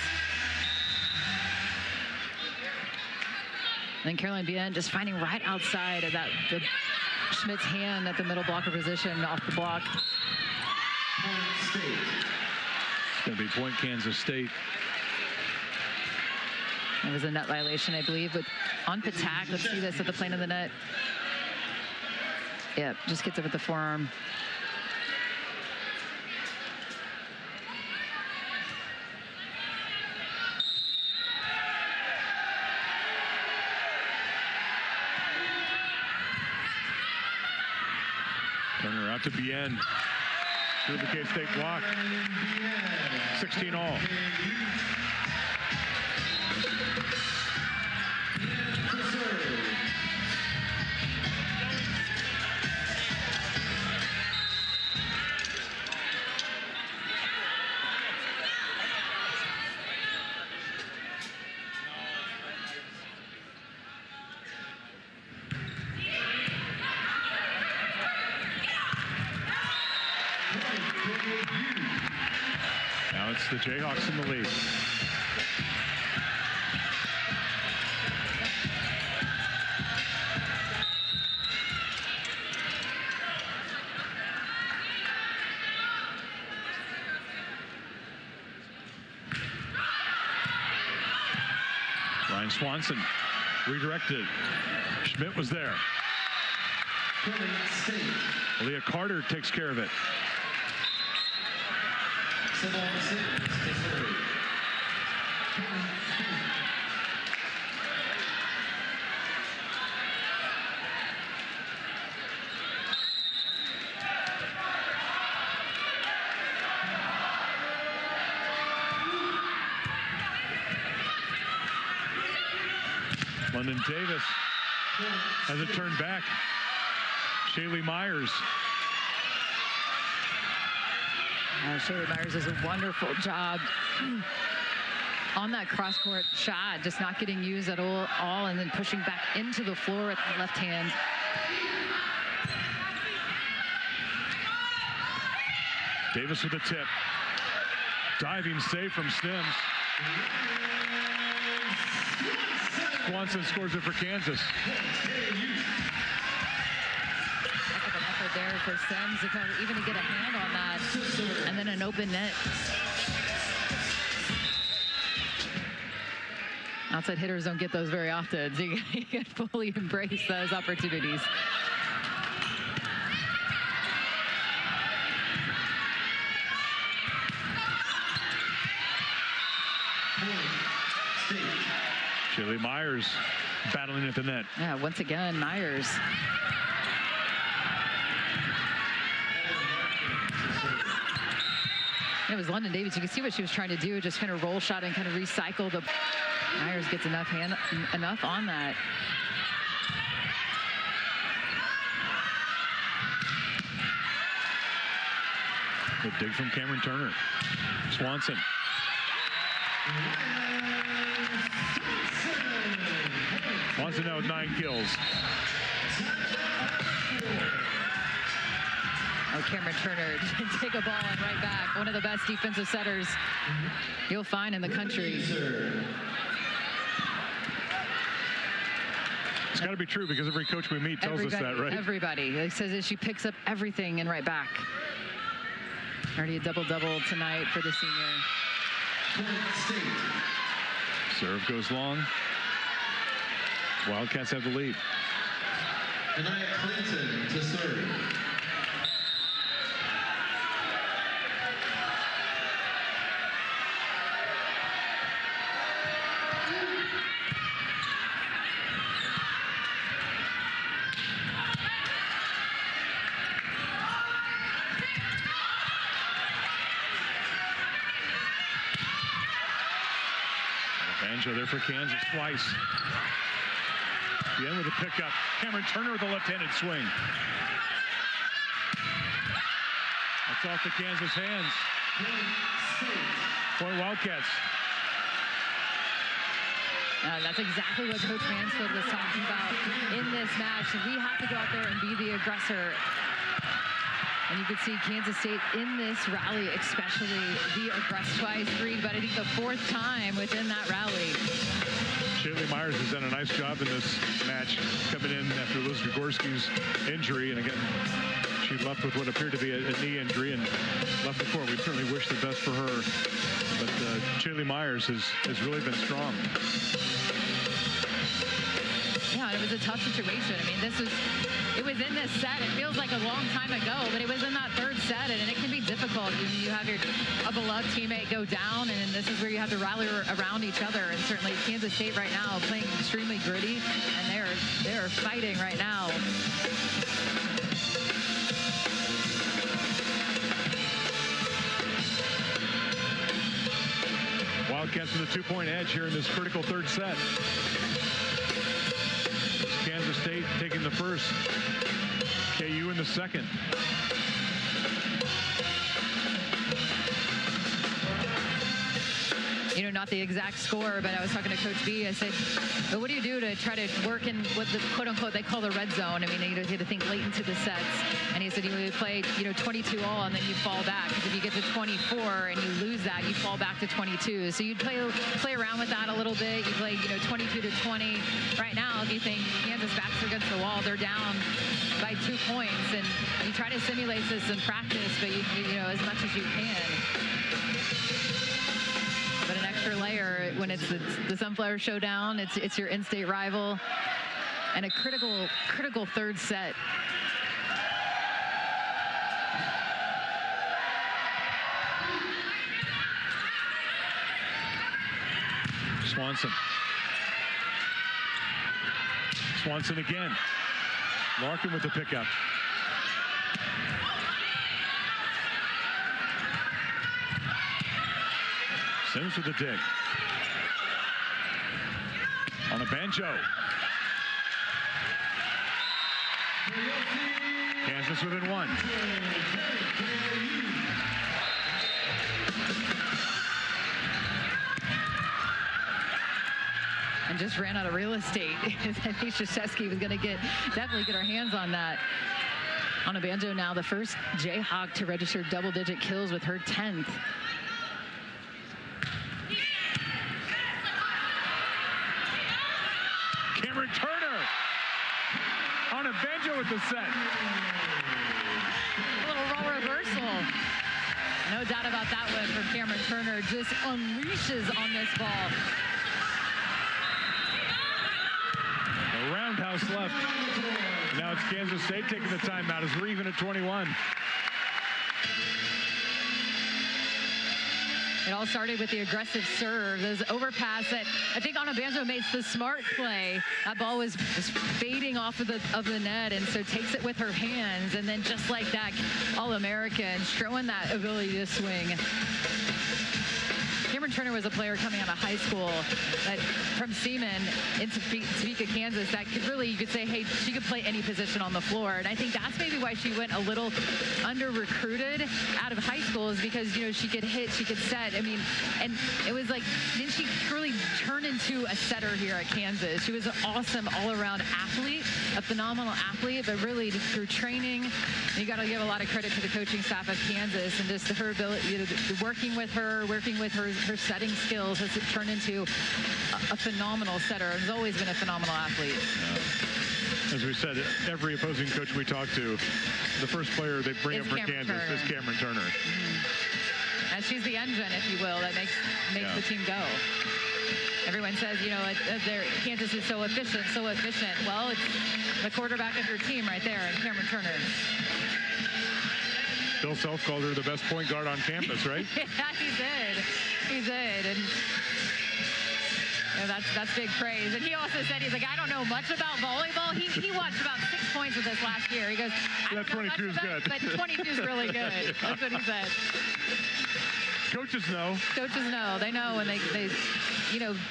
And Caroline Bien just finding right outside of that Schmidt's hand at the middle blocker position off the block. It's going to be point Kansas State. It was a net violation, I believe, on Patak. Let's see this at the plane of the net. Yep, just gets it with the forearm. Turner out to Bien. Through the K-State block. 16 all. Now it's the Jayhawks in the lead. Ryan Swanson redirected. Schmidt was there. Leah Carter takes care of it. London Davis has it turned back. Shaylee Myers. Shaylee Myers does a wonderful job on that cross-court shot, just not getting used at all, and then pushing back into the floor with the left hand. Davis with a tip. Diving save from Sims. Swanson scores it for Kansas. There for Sims, if even to get a hand on that, and then an open net. Outside hitters don't get those very often, so you can fully embrace those opportunities. Shaylee Myers battling at the net. Yeah, once again, Myers. It was London Davis. You can see what she was trying to do, just kind of roll shot and kind of recycle the. Myers gets enough on that. Good dig from Cameron Turner. Swanson. Swanson now with 9 kills. Oh, Cameron Turner take a ball and right back. One of the best defensive setters you'll find in the country. It's got to be true because every coach we meet tells us that, right? Everybody. He says that she picks up everything and right back. Already a double-double tonight for the senior. Serve goes long. Wildcats have the lead. Anaya Clinton to serve. Banjo there for Kansas twice. The end with a pickup. Cameron Turner with a left-handed swing. That's off the Kansas hands. Point Wildcats. That's exactly what Coach Mansfield was talking about in this match. We have to go out there and be the aggressor. And you could see Kansas State in this rally, especially the aggressor twice, 3, but I think the 4th time within that rally. Shaylee Myers has done a nice job in this match, coming in after Liz Degorski's injury. And again, she left with what appeared to be a knee injury and left the court. We certainly wish the best for her. But Shaylee Myers has really been strong. Yeah, and it was a tough situation. I mean, it was in this set. It feels like a long time ago, but it was in that third set, and it can be difficult. You have a beloved teammate go down, and this is where you have to rally around each other. And certainly Kansas State right now playing extremely gritty, and they're fighting right now. Wildcats with a 2-point edge here in this critical third set. Kansas State taking the first, KU in the second. You know, not the exact score, but I was talking to Coach B. I said, but what do you do to try to work in what the quote-unquote they call the red zone? I mean, you have to think late into the sets. And he said, you play, 22 all, and then you fall back. Because if you get to 24 and you lose that, you fall back to 22. So you'd play around with that a little bit. You play, 22 to 20. Right now, if you think Kansas backs against the wall, they're down by 2 points, and you try to simulate this in practice, but you know as much as you can. But an extra layer when it's the Sunflower Showdown, it's your in-state rival, and a critical third set. Swanson again. Larkin with the pickup. Sims with the dig. On a banjo. Kansas within one. And just ran out of real estate. I think Krzyzewski was going to definitely get our hands on that. On a banjo now, the first Jayhawk to register double-digit kills with her 10th. Cameron Turner on a banjo with the set. A little roll reversal. No doubt about that one from Cameron Turner. Just unleashes on this ball. A roundhouse left. Now it's Kansas State taking the timeout as we're even at 21. It all started with the aggressive serve. Those overpass that I think Anna Banjo makes the smart play. That ball was just fading off of the net, and so takes it with her hands, and then just like that, All-American, showing that ability to swing. Cameron Turner was a player coming out of high school that from Seaman into Topeka, Kansas, that could really, you could say, hey, she could play any position on the floor. And I think that's maybe why she went a little under-recruited out of high school, is because, she could hit, she could set. I mean, and it was like, then she really turned into a setter here at Kansas. She was an awesome all-around athlete, a phenomenal athlete, but really through training, you got to give a lot of credit to the coaching staff of Kansas and just her ability, working with her setting skills has turned into a phenomenal setter. Has always been a phenomenal athlete. As we said, every opposing coach we talk to, the first player they bring up for Kansas is Cameron Turner. Mm-hmm. And she's the engine, if you will, that makes the team go. Everyone says, Kansas is so efficient. Well, it's the quarterback of your team right there, and Cameron Turner. Bill Self called her the best point guard on campus, right? Yeah, he did. And that's big praise. And he also said, he's like, I don't know much about volleyball. He watched about 6 points with us last year. He goes, that 22 is good. But 22 is really good. That's what he said. Coaches know. They know when they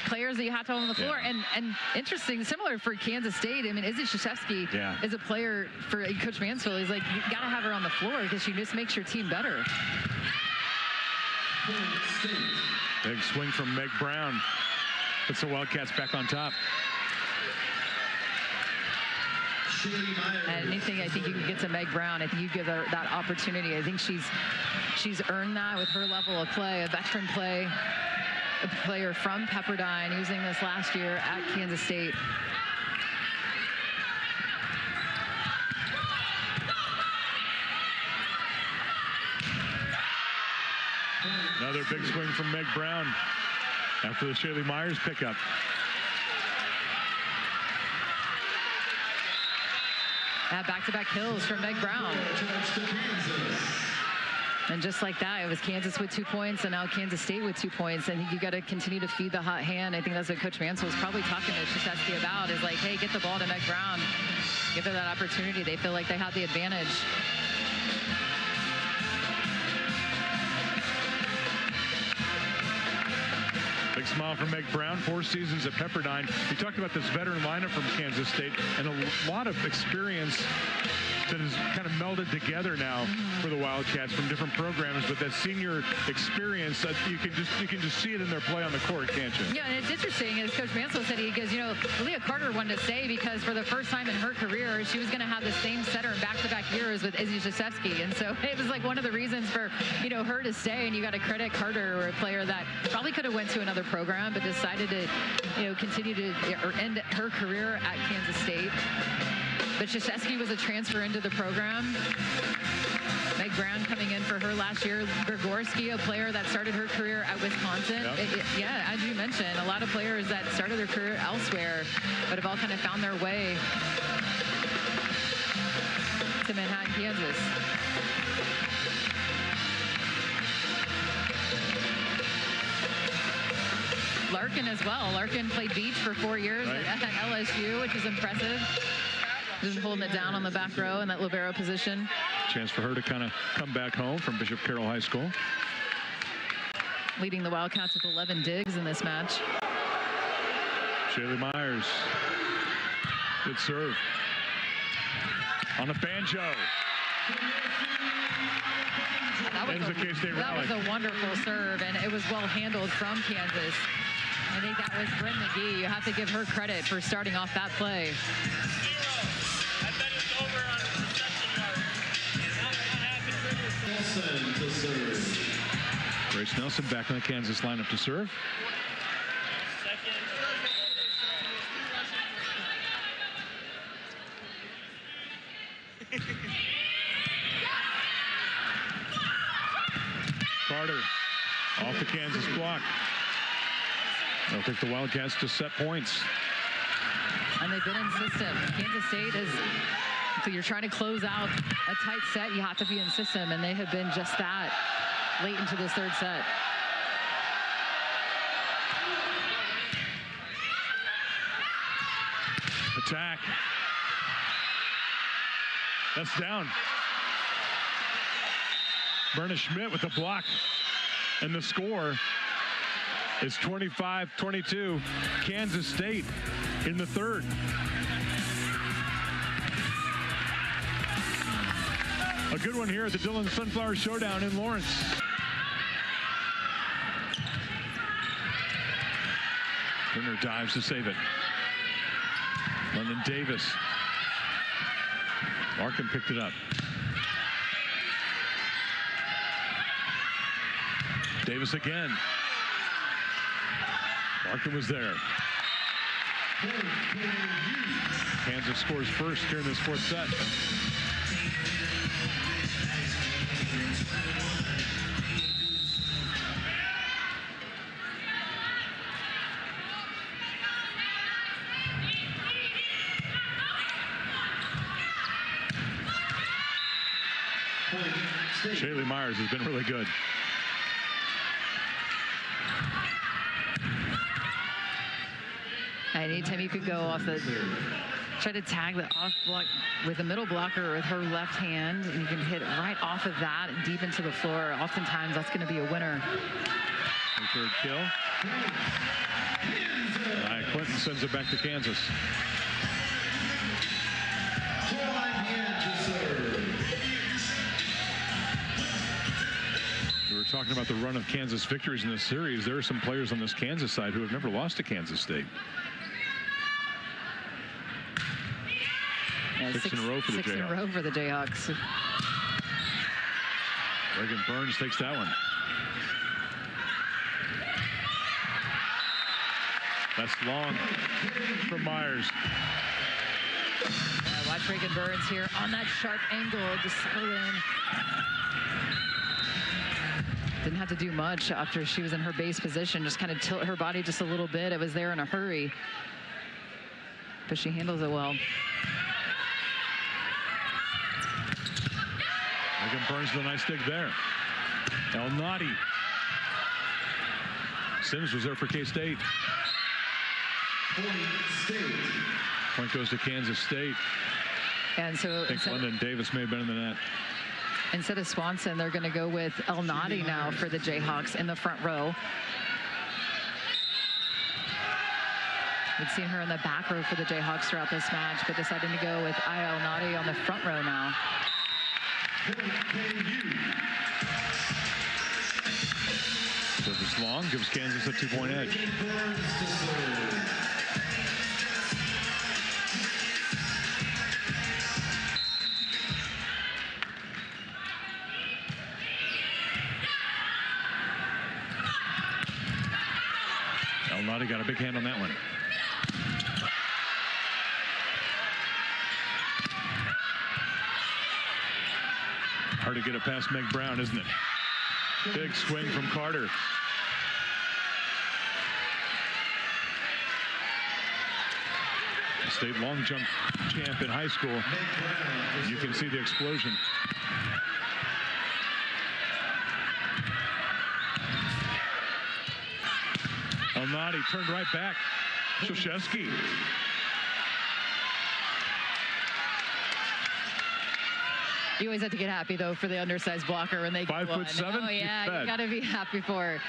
players that you have to have on the floor. Yeah. And interesting, similar for Kansas State. I mean, Izzy Krzyzewski is a player for Coach Mansfield. He's like, you got to have her on the floor because she just makes your team better. Big swing from Meg Brown. Puts the Wildcats back on top. And anything I think you can get to Meg Brown, I think you give her that opportunity. I think she's earned that with her level of play, a veteran play, a player from Pepperdine using this last year at Kansas State. Another big swing from Meg Brown after the Shaylee Myers pickup. Back-to-back kills from Meg Brown. And just like that, it was Kansas with 2 points and now Kansas State with 2 points. And you got to continue to feed the hot hand. I think that's what Coach Mansell was probably talking to Krzyzewski about, is like, hey, get the ball to Meg Brown. Give her that opportunity. They feel like they have the advantage. Big smile from Meg Brown, 4 seasons at Pepperdine. We talked about this veteran lineup from Kansas State and a lot of experience that is kind of melded together now for the Wildcats from different programs. But that senior experience, you can just see it in their play on the court, can't you? Yeah, and it's interesting, as Coach Mansell said, he goes, you know, Leah Carter wanted to stay because for the first time in her career, she was going to have the same setter in back-to-back years with Izzy Krzyzewski. And so it was like one of the reasons for, you know, her to stay. And you got to credit Carter, or a player that probably could have went to another program, but decided to, you know, continue to, or end her career at Kansas State. But Krzyzewski was a transfer into the program. Meg Brown coming in for her last year. Grigorski, a player that started her career at Wisconsin. Yep. Yeah, as you mentioned, a lot of players that started their career elsewhere, but have all kind of found their way to Manhattan, Kansas. Larkin as well. Larkin played beach for 4 years at LSU, which is impressive. Just holding it down on the back row in that libero position. Chance for her to kind of come back home from Bishop Carroll High School. Leading the Wildcats with 11 digs in this match. Shaylee Myers. Good serve. On a banjo. That was a wonderful serve, and it was well handled from Kansas. I think that was Bryn McGee. You have to give her credit for starting off that play. Grace Nelson back in the Kansas lineup to serve. Carter off the Kansas block. They'll take the Wildcats to set points. And they've been in system. Kansas State is, so you're trying to close out a tight set, you have to be in system, and they have been just that late into this third set. Attack. That's down. Berna Schmidt with the block. And the score is 25-22. Kansas State in the third. A good one here at the Dillon Sunflower Showdown in Lawrence. Turner dives to save it. London Davis. Larkin picked it up. Davis again. Larkin was there. Kansas scores first here in this fourth set. Shaylee Myers has been really good. Anytime you could go off the, try to tag the off block with a middle blocker with her left hand, and you can hit right off of that and deep into the floor. Oftentimes that's going to be a winner. Third kill. Clinton sends it back to Kansas. We were talking about the run of Kansas victories in this series. There are some players on this Kansas side who have never lost to Kansas State. Yeah, six in a row for the Jayhawks. 6 in a row for the Jayhawks. Reagan Burns takes that one. That's long from Myers. Watch Reagan Burns here on that sharp angle, just settle in. Didn't have to do much after she was in her base position, just kind of tilt her body just a little bit. It was there in a hurry, but she handles it well. Again, Burns with a nice dig there. El Nadi. Sims was there for K-State. Point goes to Kansas State. And so I think London Davis may have been in the net. Instead of Swanson, they're going to go with El Nadi now for the Jayhawks in the front row. We've seen her in the back row for the Jayhawks throughout this match, but deciding to go with El Nadi on the front row now. Service long, gives Kansas a 2-point edge. El Nadi got a big hand on that one. Hard to get it past Meg Brown, isn't it? Big swing from Carter. State long jump champ in high school. You can see the explosion. El Nadi turned right back. Krzyzewski. You always have to get happy, though, for the undersized blocker when they get 5'7". Oh, yeah, you got to be happy for her.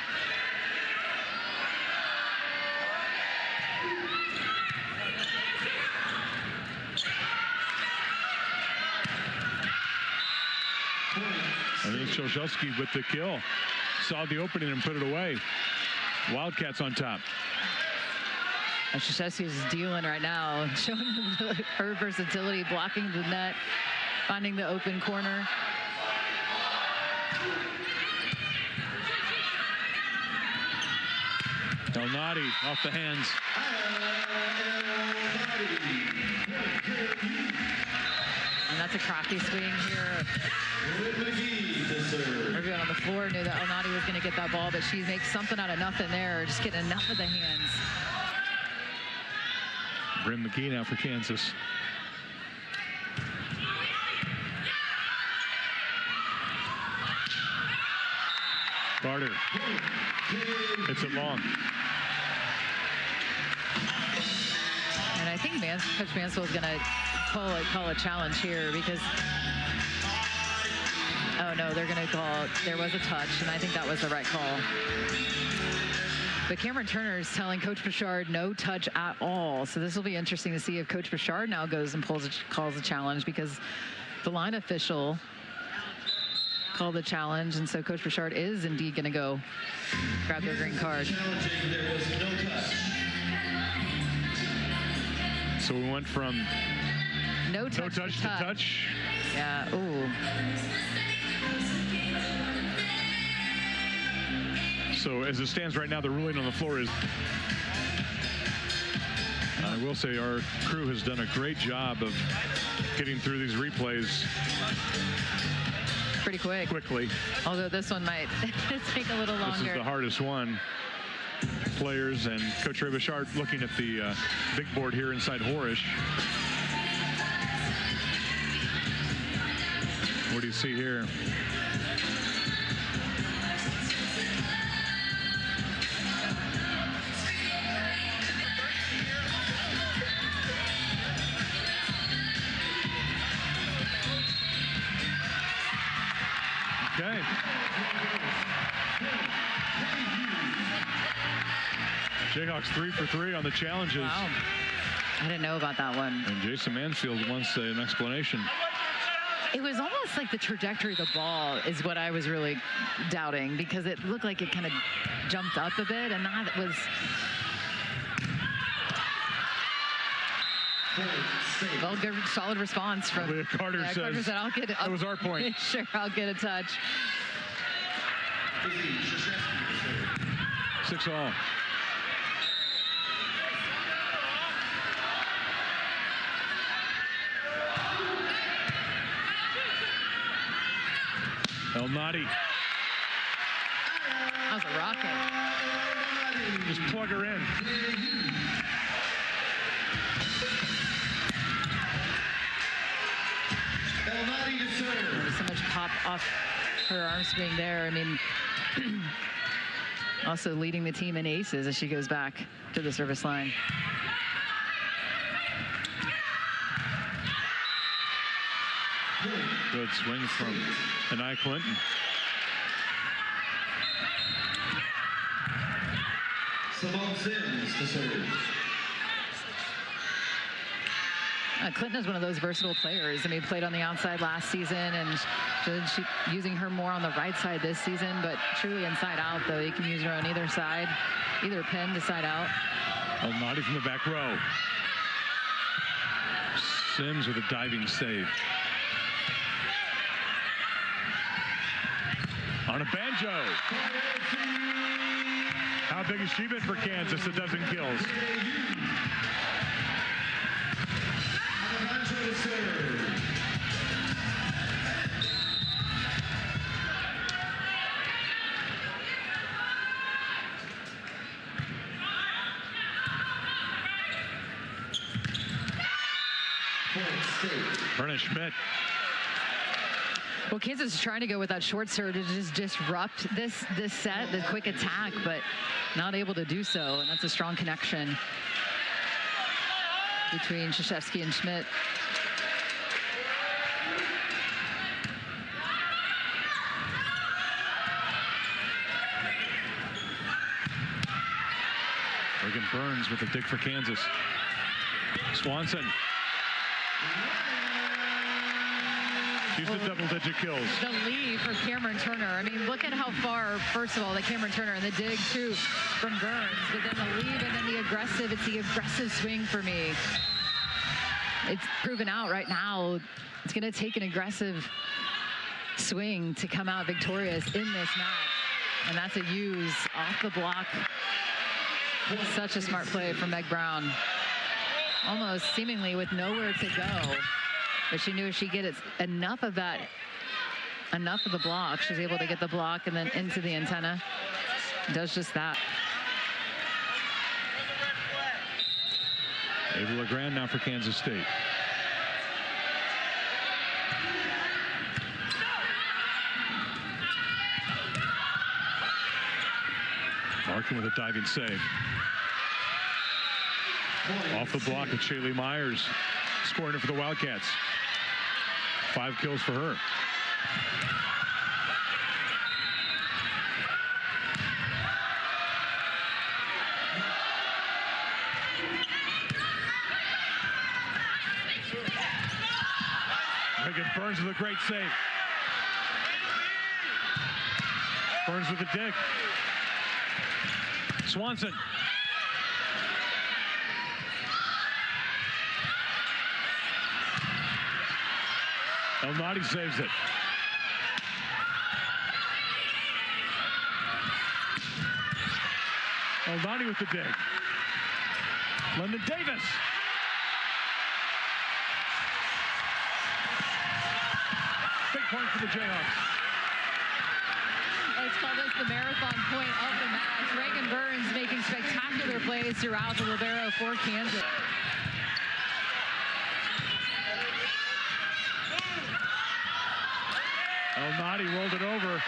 And there's Krzyzewski with the kill. Saw the opening and put it away. Wildcats on top. And Krzyzewski is dealing right now, showing her versatility, blocking the net, finding the open corner. El Nadi off the hands. And that's a crafty swing here. Everyone on the floor knew that El Nadi was going to get that ball, but she makes something out of nothing there, just getting enough of the hands. Bryn McGee now for Kansas. Carter. It's it long. And I think Coach Mansfield is going to call a challenge here because, oh no, they're going to call, there was a touch, and I think that was the right call. But Cameron Turner is telling Coach Bouchard no touch at all. So this will be interesting to see if Coach Bouchard now goes and calls a challenge, because the line official called the challenge, and so Coach Bouchard is indeed going to go grab their green card. So we went from no touch to touch. Yeah, ooh. So as it stands right now, the ruling on the floor is, I will say our crew has done a great job of getting through these replays pretty quickly. Although this one might take a little longer. This is the hardest one. Players and Coach Ray Bouchard looking at the big board here inside Horish. What do you see here? Okay. Jayhawks 3 for 3 on the challenges. Wow. I didn't know about that one. And Jason Mansfield wants an explanation. It was almost like the trajectory of the ball is what I was really doubting, because it looked like it kind of jumped up a bit, and that was... Well, good, solid response from Carter. Carter said, "I'll get it." That was our point. Sure, I'll get a touch. 6-all. El Nadi. That was a rocket. Just plug her in. Elnady to serve. There's so much pop off her arm swing there. I mean, also leading the team in aces as she goes back to the service line. Good swing from Anaya Clinton. Simone Sims to serve. Clinton is one of those versatile players. I mean, played on the outside last season, and she using her more on the right side this season, but truly inside out, though. You can use her on either side, either pin to side out. Elnady from the back row. Sims with a diving save. On a banjo. How big has she been for Kansas? A dozen kills. To serve. Verna Schmidt. Well, Kansas is trying to go with that short serve to just disrupt this set, the quick attack, but not able to do so. And that's a strong connection between Krzyzewski and Schmidt. Reagan Burns with a dig for Kansas. Swanson. She's the double-digit kills. The lead for Cameron Turner. I mean, look at how far, first of all, the Cameron Turner and the dig, too, from Burns. But then the lead and then the aggressive. It's the aggressive swing for me. It's proven out right now. It's going to take an aggressive swing to come out victorious in this match. And that's a use off the block. Such a smart play from Meg Brown. Almost seemingly with nowhere to go. But she knew if she gets enough of that, enough of the block, she's able to get the block and then into the antenna. Does just that. Ava LeGrand now for Kansas State. Larkin with a diving save. Off the block of Shaylee Myers, scoring it for the Wildcats. 5 kills for her. Reagan Burns with a great save. Burns with a dig. Swanson. Elnady saves it. Elnady with the dig. London Davis. Big point for the Jayhawks. Let's call this the marathon point of the match. Reagan Burns making spectacular plays throughout the libero for Kansas. Elnady rolled it over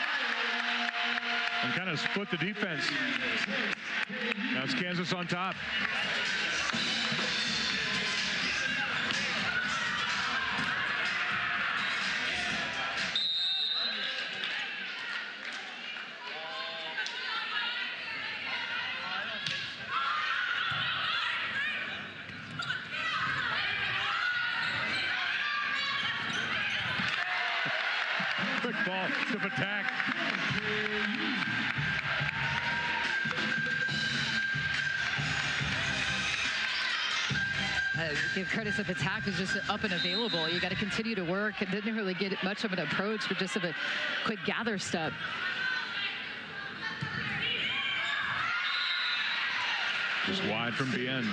and kind of split the defense. Now it's Kansas on top. Quick ball to attack. Give credit to Patak, who's just up and available. You got to continue to work. It didn't really get much of an approach, but just of a quick gather step. Just wide from Bien.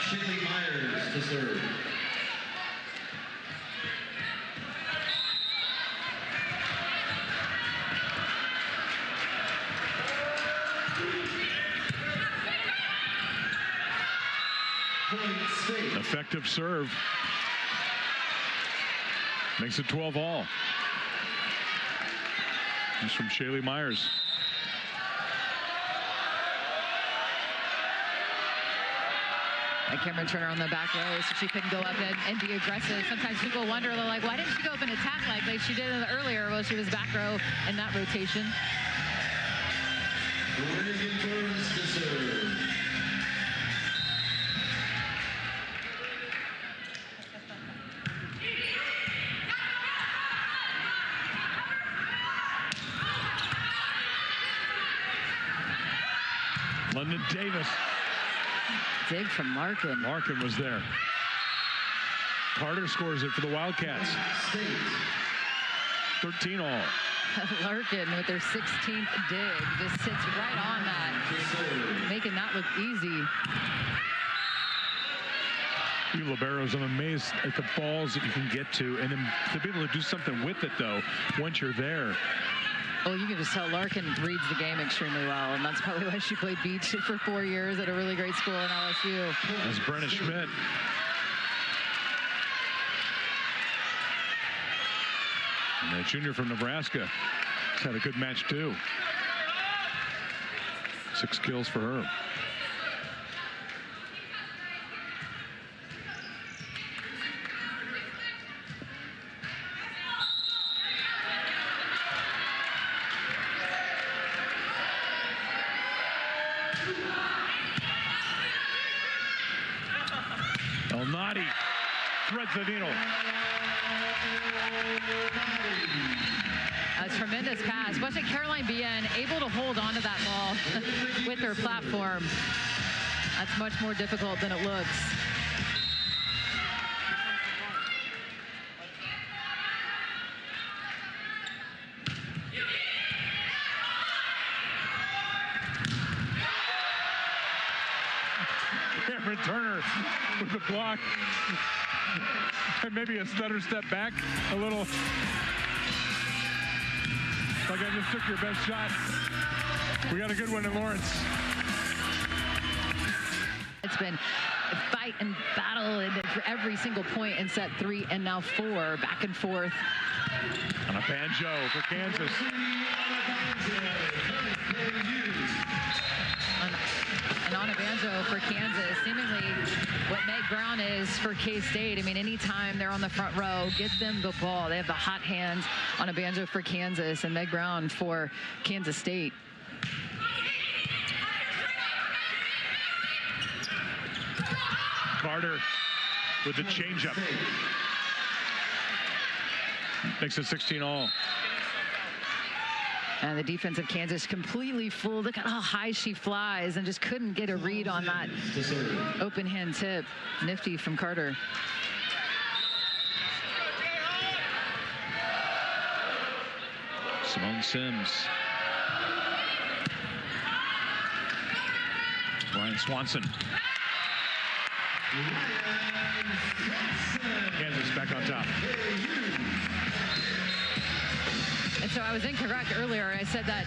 Shaylee Myers to serve. Point Effective serve. Makes it 12-all. This from Shaylee Myers. And Cameron Turner on the back row, so she couldn't go up and be aggressive. Sometimes people wonder, they're like, why didn't she go up and attack like she did earlier? Well, she was back row in that rotation. London Davis. Dig from Larkin. Larkin was there. Carter scores it for the Wildcats. 13-all. Larkin with their 16th dig just sits right on that, making that look easy. You liberos, I'm amazed at the balls that you can get to, and then to be able to do something with it, though, once you're there. Well, you can just tell Larkin reads the game extremely well, and that's probably why she played beach for 4 years at a really great school in LSU. That's Brenna Schmidt. And the junior from Nebraska has had a good match, too. 6 kills for her. Elnady threads the needle. A tremendous pass. Wasn't Caroline Bien able to hold on to that ball with her platform? That's much more difficult than it looks. Cameron Turner with the block. And maybe a stutter step back a little. Like I just took your best shot. We got a good one in Lawrence. It's been a fight and battle for every single point in set 3 and now 4, back and forth. On a banjo for Kansas. And on a banjo for Kansas, seemingly what Meg Brown is for K-State. I mean, anytime they're on the front row, get them the ball. They have the hot hands on a banjo for Kansas, and Meg Brown for Kansas State. Carter with the changeup. Makes it 16-all. And the defense of Kansas completely fooled. Look at how high she flies and just couldn't get a read on that open hand tip. Nifty from Carter. Simone Sims. Ryan Swanson. Kansas back on top. And so I was incorrect earlier. I said that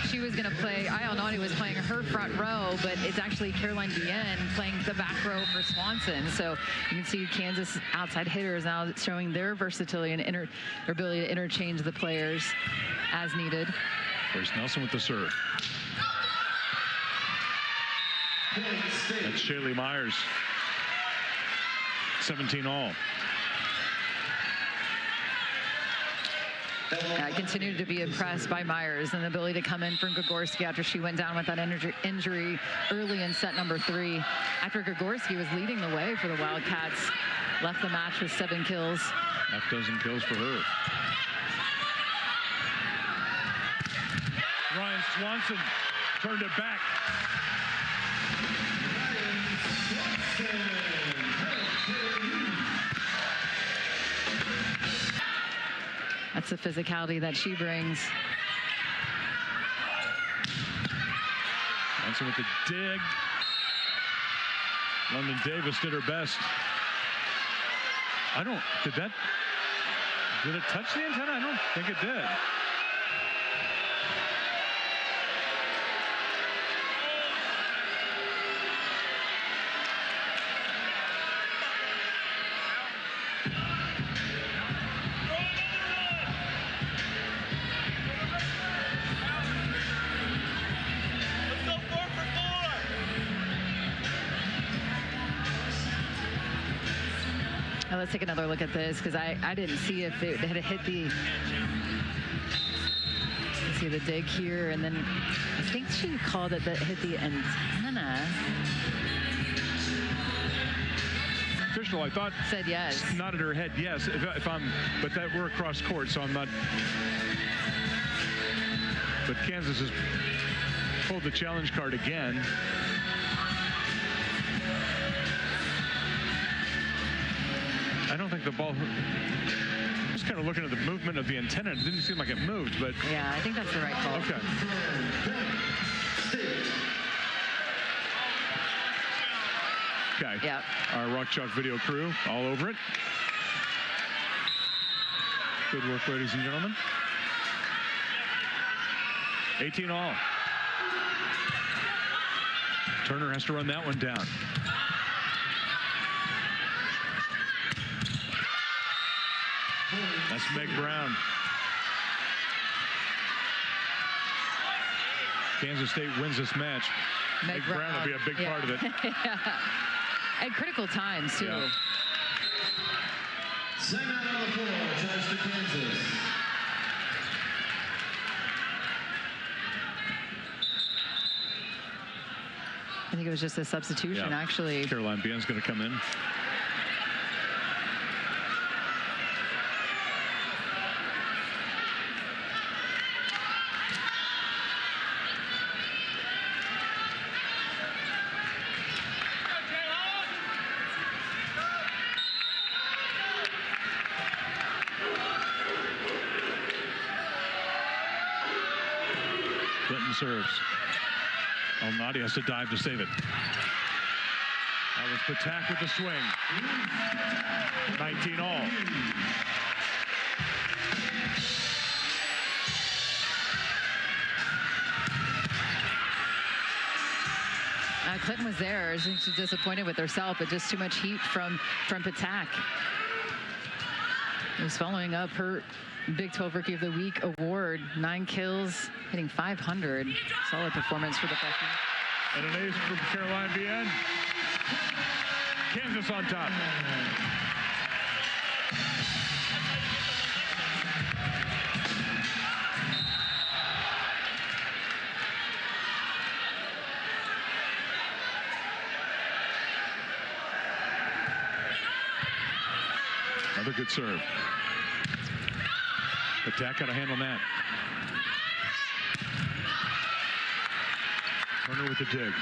she was going to play, Elnady was playing her front row, but it's actually Caroline Bien playing the back row for Swanson. So you can see Kansas outside hitters now showing their versatility and their ability to interchange the players as needed. There's Nelson with the serve. That's Shaylee Myers. 17-all. I continue to be impressed by Myers and the ability to come in from Gregorski after she went down with that injury early in set number 3. After Gregorski was leading the way for the Wildcats, left the match with 7 kills. Half dozen kills for her. Ryan Swanson turned it back. That's the physicality that she brings. Johnson with the dig. London Davis did her best. Did it touch the antenna? I don't think it did. Now let's take another look at this, because I didn't see if it had hit the... See the dig here, and then I think she called it that hit the antenna. Official, I thought, said yes. Nodded her head yes. But that we're across court, so I'm not. But Kansas has pulled the challenge card again. I don't think the ball. Just kind of looking at the movement of the antenna. It didn't seem like it moved, but. Yeah, I think that's the right call. Okay. Okay. Yep. Our Rock Chalk video crew all over it. Good work, ladies and gentlemen. 18 all. Turner has to run that one down. That's Meg Brown. Kansas State wins this match. Meg Brown will be a big part of it. Yeah. At critical times, too. Yeah. Second out on the floor, charge to Kansas. I think it was just a substitution, actually. Caroline Bien's going to come in. Clinton serves. Alnati has to dive to save it. That was Patak with the swing. 19 all. Clinton was there. I think she's disappointed with herself, but just too much heat from Patak. It was following up her Big 12 Rookie of the Week award. 9 kills, hitting 500. Solid performance for the freshman. And an ace from Caroline Bien. Kansas on top. Another good serve. Attack got a hand on that. Turner with the dig.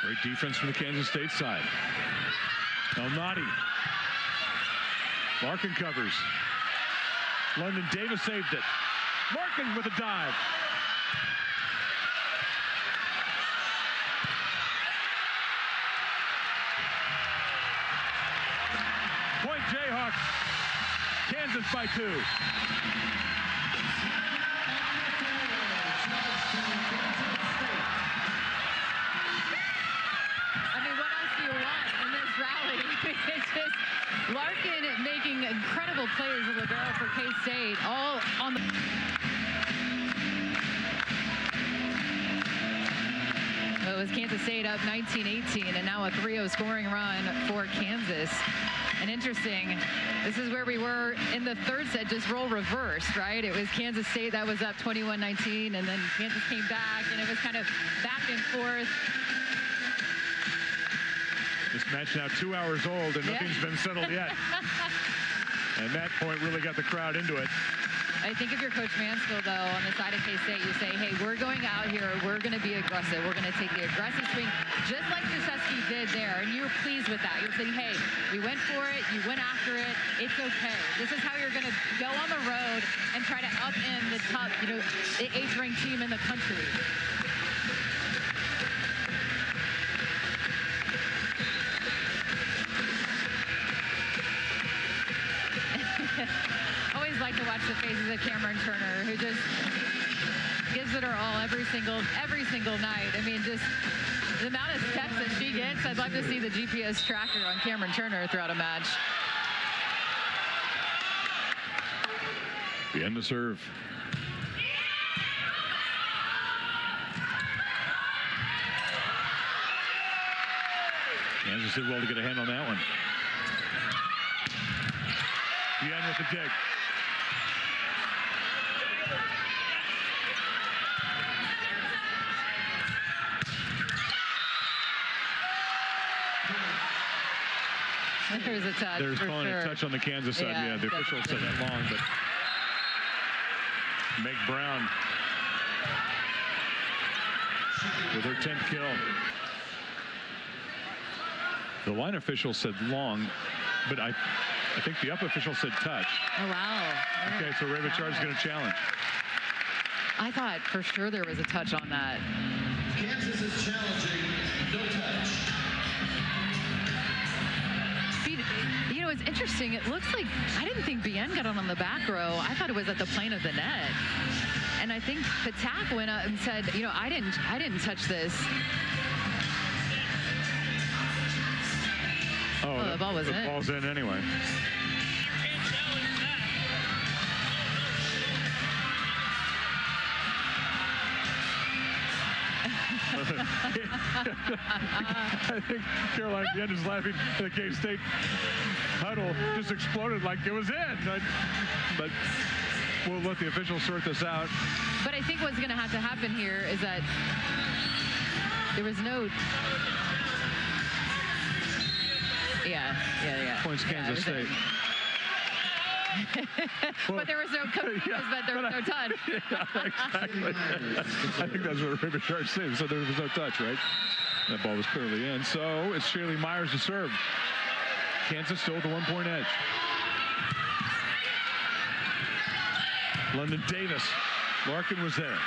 Great defense from the Kansas State side. Alnati. Larkin covers. London Davis saved it. Larkin with a dive. Point Jayhawks. Kansas by 2. It's just Larkin making incredible plays with libero for K-State, all on the... Well, it was Kansas State up 19-18, and now a 3-0 scoring run for Kansas. And interesting, this is where we were in the third set, just role reversed, right? It was Kansas State that was up 21-19, and then Kansas came back, and it was kind of back and forth. This match now 2 hours old, and nothing's been settled yet. And that point really got the crowd into it. I think if you're Coach Mansfield, though, on the side of K-State, you say, hey, we're going out here, we're going to be aggressive. We're going to take the aggressive swing, just like Krzyzewski did there. And you're pleased with that. You're saying, hey, we went for it. You went after it. It's okay. This is how you're going to go on the road and try to upend the top, the 8th-ranked team in the country. Always like to watch the faces of Cameron Turner, who just gives it her all every single night. I mean, just the amount of steps that she gets, I'd love to see the GPS tracker on Cameron Turner throughout a match. The end to serve. Kansas did well to get a hand on that one. Bien with the dig. There's a touch. There's calling a touch on the Kansas side. Yeah, the official said that long, but Meg Brown with her 10th kill. The line official said long, but I think the up official said touch. Oh, wow. Okay, so Ray Bachard is going to challenge. I thought for sure there was a touch on that. Kansas is challenging, no touch. You know, it's interesting. It looks like I didn't think Bien got on the back row. I thought it was at the plane of the net. And I think Patak went up and said, you know, I didn't touch this. Oh, the ball was in. The ball's in anyway. I think Caroline Bien is laughing. The K-State huddle just exploded like it was in. But we'll let the officials sort this out. But I think what's going to have to happen here is that there was no... Yeah. Points Kansas State. But there was no coaches, but there was no touch. Yeah, exactly. I think that's what Ray Bachard said. So there was no touch, right? That ball was clearly in. So it's Shaylee Myers to serve. Kansas still with a 1-point edge. London Davis. Larkin was there.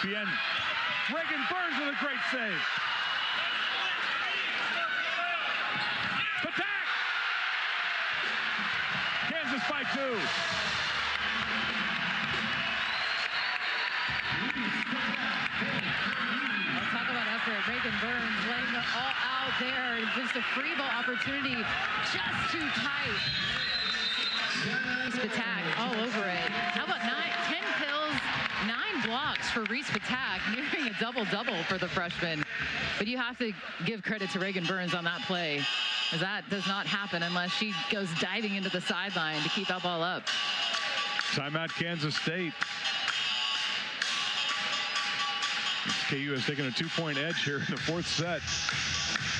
Bien. Reagan Burns with a great save. Attack! Kansas by 2. I'll talk about effort. Reagan Burns laying it all out there. Just a free ball opportunity. Just too tight. Patak all over it. How about 10 kills, 9 blocks for Reese Patak, nearing a double-double for the freshman. But you have to give credit to Reagan Burns on that play, because that does not happen unless she goes diving into the sideline to keep that ball up. Timeout Kansas State. KU has taken a 2-point edge here in the 4th set.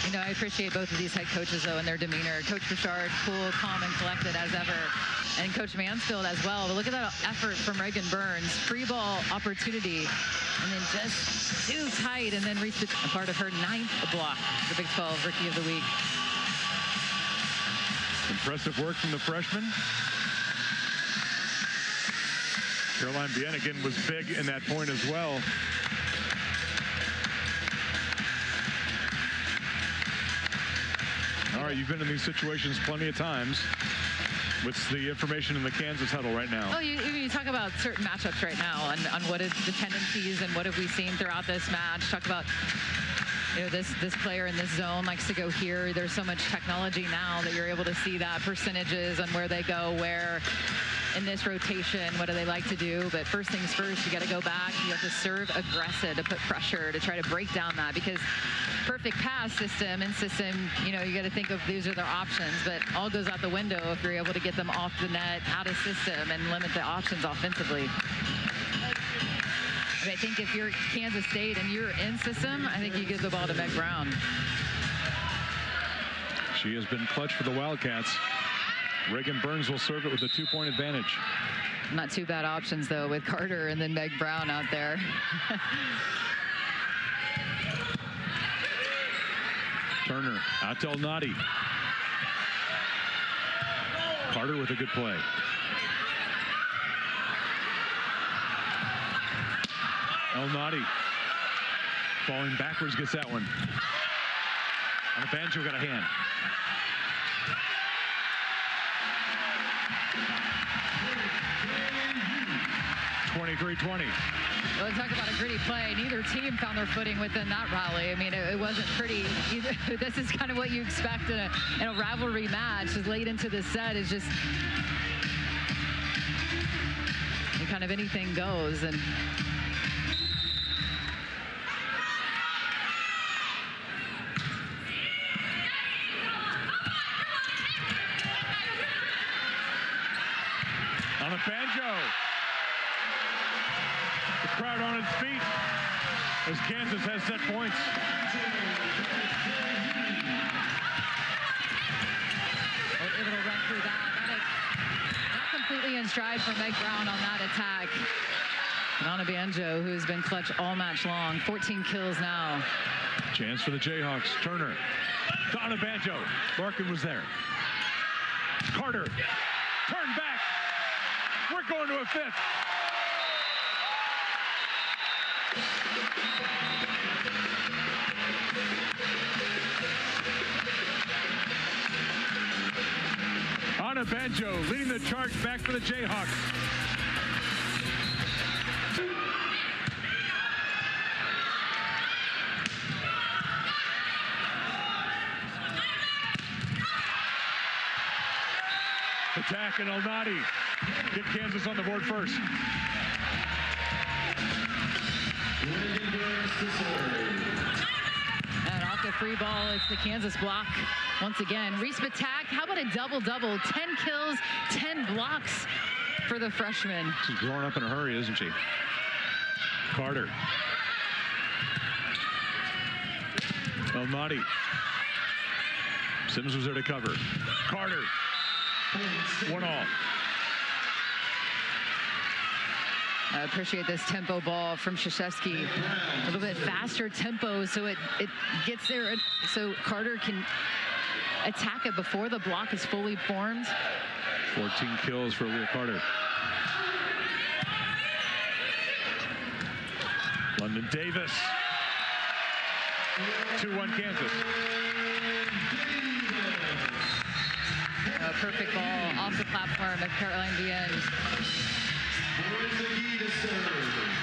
You know, I appreciate both of these head coaches, though, and their demeanor. Coach Bouchard, cool, calm, and collected as ever. And Coach Mansfield as well. But look at that effort from Reagan Burns. Free ball opportunity. And then just too tight. And then reached a part of her 9th block, the Big 12 Rookie of the Week. Impressive work from the freshman. Caroline Bien again was big in that point as well. All right, you've been in these situations plenty of times. What's the information in the Kansas huddle right now? Oh, you talk about certain matchups right now on what is the tendencies and what have we seen throughout this match. Talk about, you know, this player in this zone likes to go here. There's so much technology now that you're able to see that percentages on where they go, where in this rotation, what do they like to do? But first things first, you got to go back. You have to serve aggressive to put pressure to try to break down that, because perfect pass system, you know, you got to think of these are their options, but all goes out the window if you're able to get them off the net, out of system, and limit the options offensively. I think if you're Kansas State and you're in system, I think you give the ball to Meg Brown. She has been clutch for the Wildcats. Reagan Burns will serve it with a 2-point advantage. Not too bad options, though, with Carter and then Meg Brown out there. Turner out to El Nadi. Carter with a good play. El Nadi falling backwards, gets that one. On the banjo, got a hand. 23-20. Well, talk about a gritty play. Neither team found their footing within that rally. I mean, it wasn't pretty either. This is kind of what you expect in a rivalry match. As late into the set is just kind of anything goes. And start on its feet as Kansas has set points. Able to run through that. That is not completely in stride for Meg Brown on that attack. Donna Banjo, who's been clutch all match long, 14 kills now. Chance for the Jayhawks. Turner. Donna Banjo. Larkin was there. Carter. Turn back. We're going to a fifth. Donna Banjo leading the charge back for the Jayhawks. Attack and El-Nadi get Kansas on the board first. And off the free ball, it's the Kansas block once again. Reese attack. How about a double-double? 10 kills, 10 blocks for the freshman. She's growing up in a hurry, isn't she? Carter. El-Nadi. Sims was there to cover. Carter. 1-all. I appreciate this tempo ball from Krzyzewski. A little bit faster tempo, so it gets there, so Carter can attack it before the block is fully formed. 14 kills for Leah Carter. London Davis. 2-1 Kansas. A perfect ball off the platform of Caroline Bien.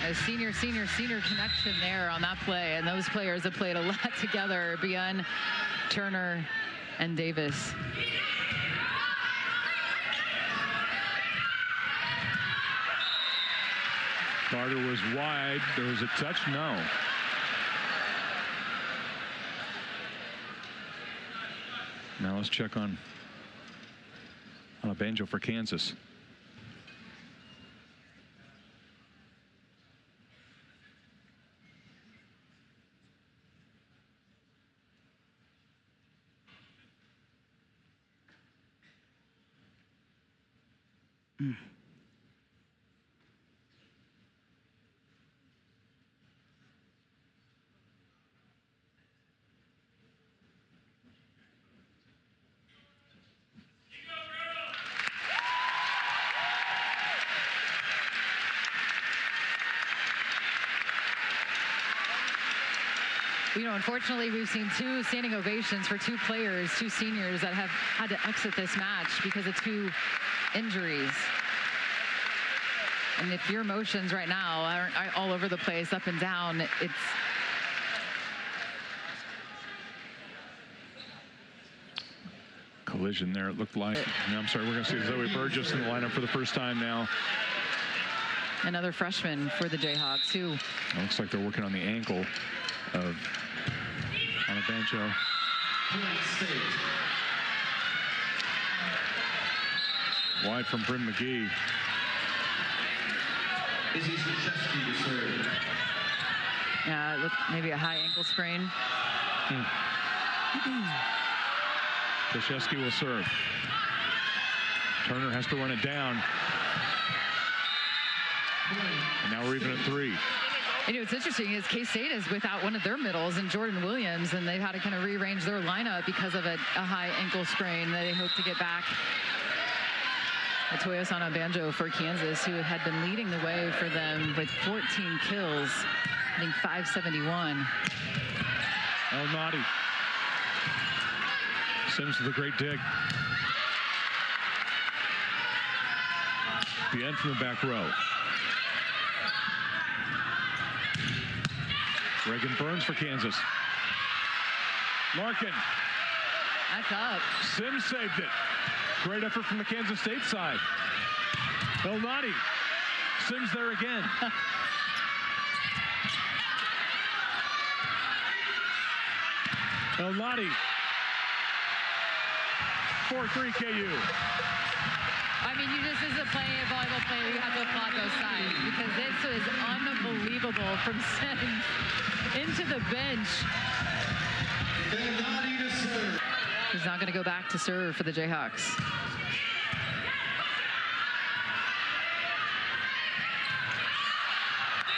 A senior connection there on that play, and those players have played a lot together. Bien, Turner, and Davis. Carter was wide. There was a touch? No. Now let's check on a Banjo for Kansas. You know, unfortunately, we've seen two standing ovations for two players, two seniors that have had to exit this match because of two injuries. And if your emotions right now aren't all over the place, up and down, it's... Collision there, it looked like. I'm sorry, we're going to see Zoe Burgess in the lineup for the first time now. Another freshman for the Jayhawks, too. It looks like they're working on the ankle of Donna Banjo. Wide from Bryn McGee. Yeah, it looked maybe a high ankle sprain. Krzyzewski will serve. Turner has to run it down. And now we're even at 3. You know, what's interesting is K-State is without one of their middles and Jordan Williams, and they've had to kind of rearrange their lineup because of a high ankle sprain that they hope to get back. Latoya Sana Banjo for Kansas, who had been leading the way for them with 14 kills, hitting .571. El-Nadi. Sims with a great dig. Bien from the back row. Reagan Burns for Kansas. Larkin. That's up. Sims saved it. Great effort from the Kansas State side. El-Nadi. Sims there again. El-Nadi. 4-3 KU. I I mean, you just, as a volleyball player, you have to applaud both sides because this is unbelievable from Sims into the bench. He's not going to go back to serve for the Jayhawks.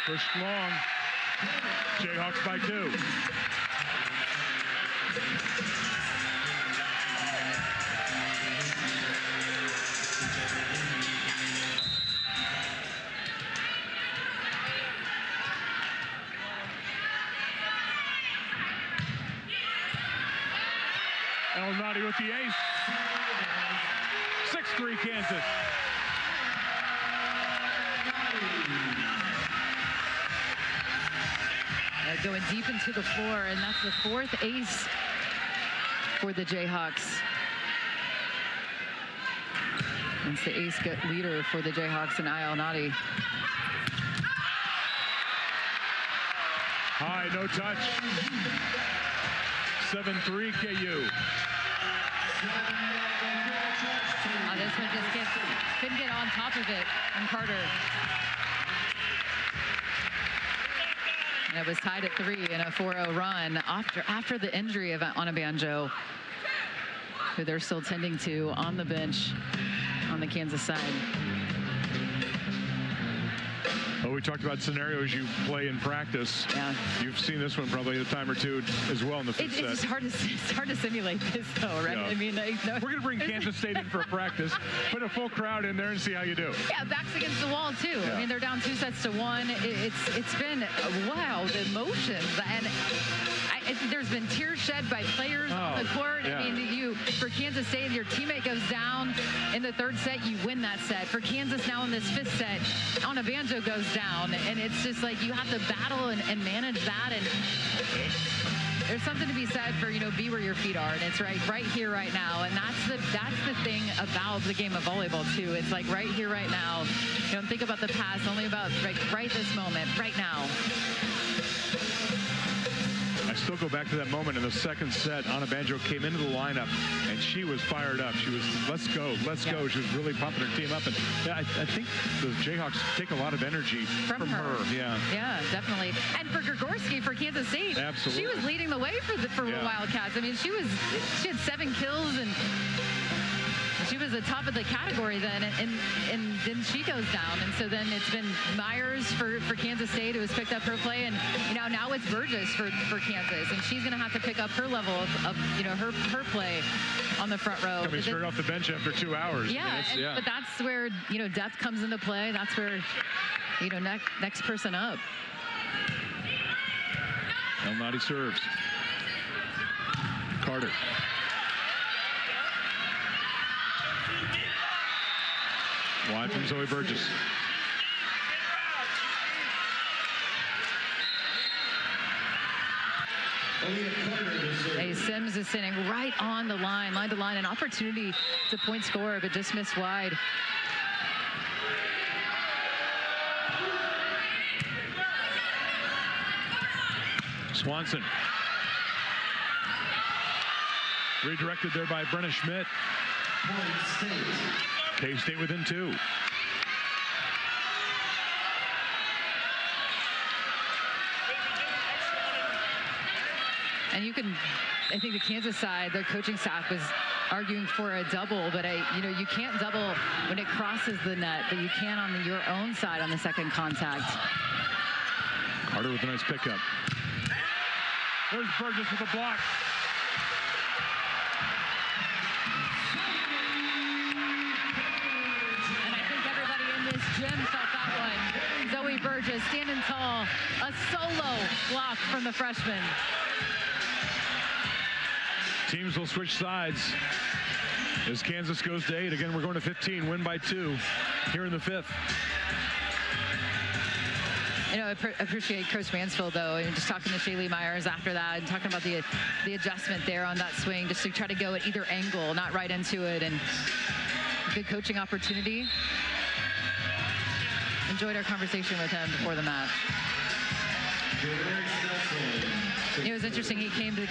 Pushed long. Jayhawks by 2. Elnady with the ace. 6-3 Kansas. Going deep into the floor, and that's the 4th ace for the Jayhawks. It's the ace leader for the Jayhawks and Elnady. High, no touch. 7-3 KU. This one just couldn't get on top of it from Carter. And it was tied at 3 in a 4-0 run after the injury of Onabanjo, who they're still tending to on the bench on the Kansas side. Well, we talked about scenarios you play in practice. Yeah. You've seen this one probably a time or two as well in the 5th set. It's hard to simulate this, though, right? Yeah. I mean, we're going to bring Kansas State in for a practice, put a full crowd in there and see how you do. Yeah, backs against the wall, too. Yeah. I mean, they're down 2-1. It's been wild emotions. And there's been tears shed by players on the court. Yeah. I mean, for Kansas State, your teammate goes down in the 3rd set, you win that set. For Kansas now in this 5th set, Onabanjo goes down, and it's just like you have to battle and manage that. And there's something to be said for, be where your feet are, and it's right here, right now. And that's the thing about the game of volleyball too. It's like right here, right now. You don't think about the past, only about right this moment, right now. I still go back to that moment in the 2nd set. Onabanjo came into the lineup, and she was fired up. She was, let's go. She was really pumping her team up. And I think the Jayhawks take a lot of energy from her. Yeah. Yeah, definitely. And for Grigorski, for Kansas State, absolutely, she was leading the way for the Wildcats. I mean, she had 7 kills, and she was the top of the category then, and then she goes down. And so then it's been Myers for Kansas State, who has picked up her play, and now it's Burgess for Kansas, and she's going to have to pick up her level of her play on the front row. Coming straight off the bench after 2 hours. Yeah, but that's where depth comes into play. That's where next person up. Elnady serves. Carter. Wide from Zoe Burgess. Hey, Sims is sitting right on the line to line, an opportunity to point score, but just missed wide. Swanson. Redirected there by Brenna Schmidt. K-State within 2. And I think the Kansas side, their coaching staff was arguing for a double, but you can't double when it crosses the net, but you can on your own side on the 2nd contact. Carter with a nice pickup. There's Burgess with a block. Jim felt that one. Zoe Burgess standing tall. A solo block from the freshman. Teams will switch sides as Kansas goes to 8. Again, we're going to 15. Win by 2 here in the 5th. I appreciate Coach Mansfield, though, and just talking to Shaylee Myers after that and talking about the adjustment there on that swing, just to try to go at either angle, not right into it, and good coaching opportunity. Enjoyed our conversation with him before the match. It was interesting. He came to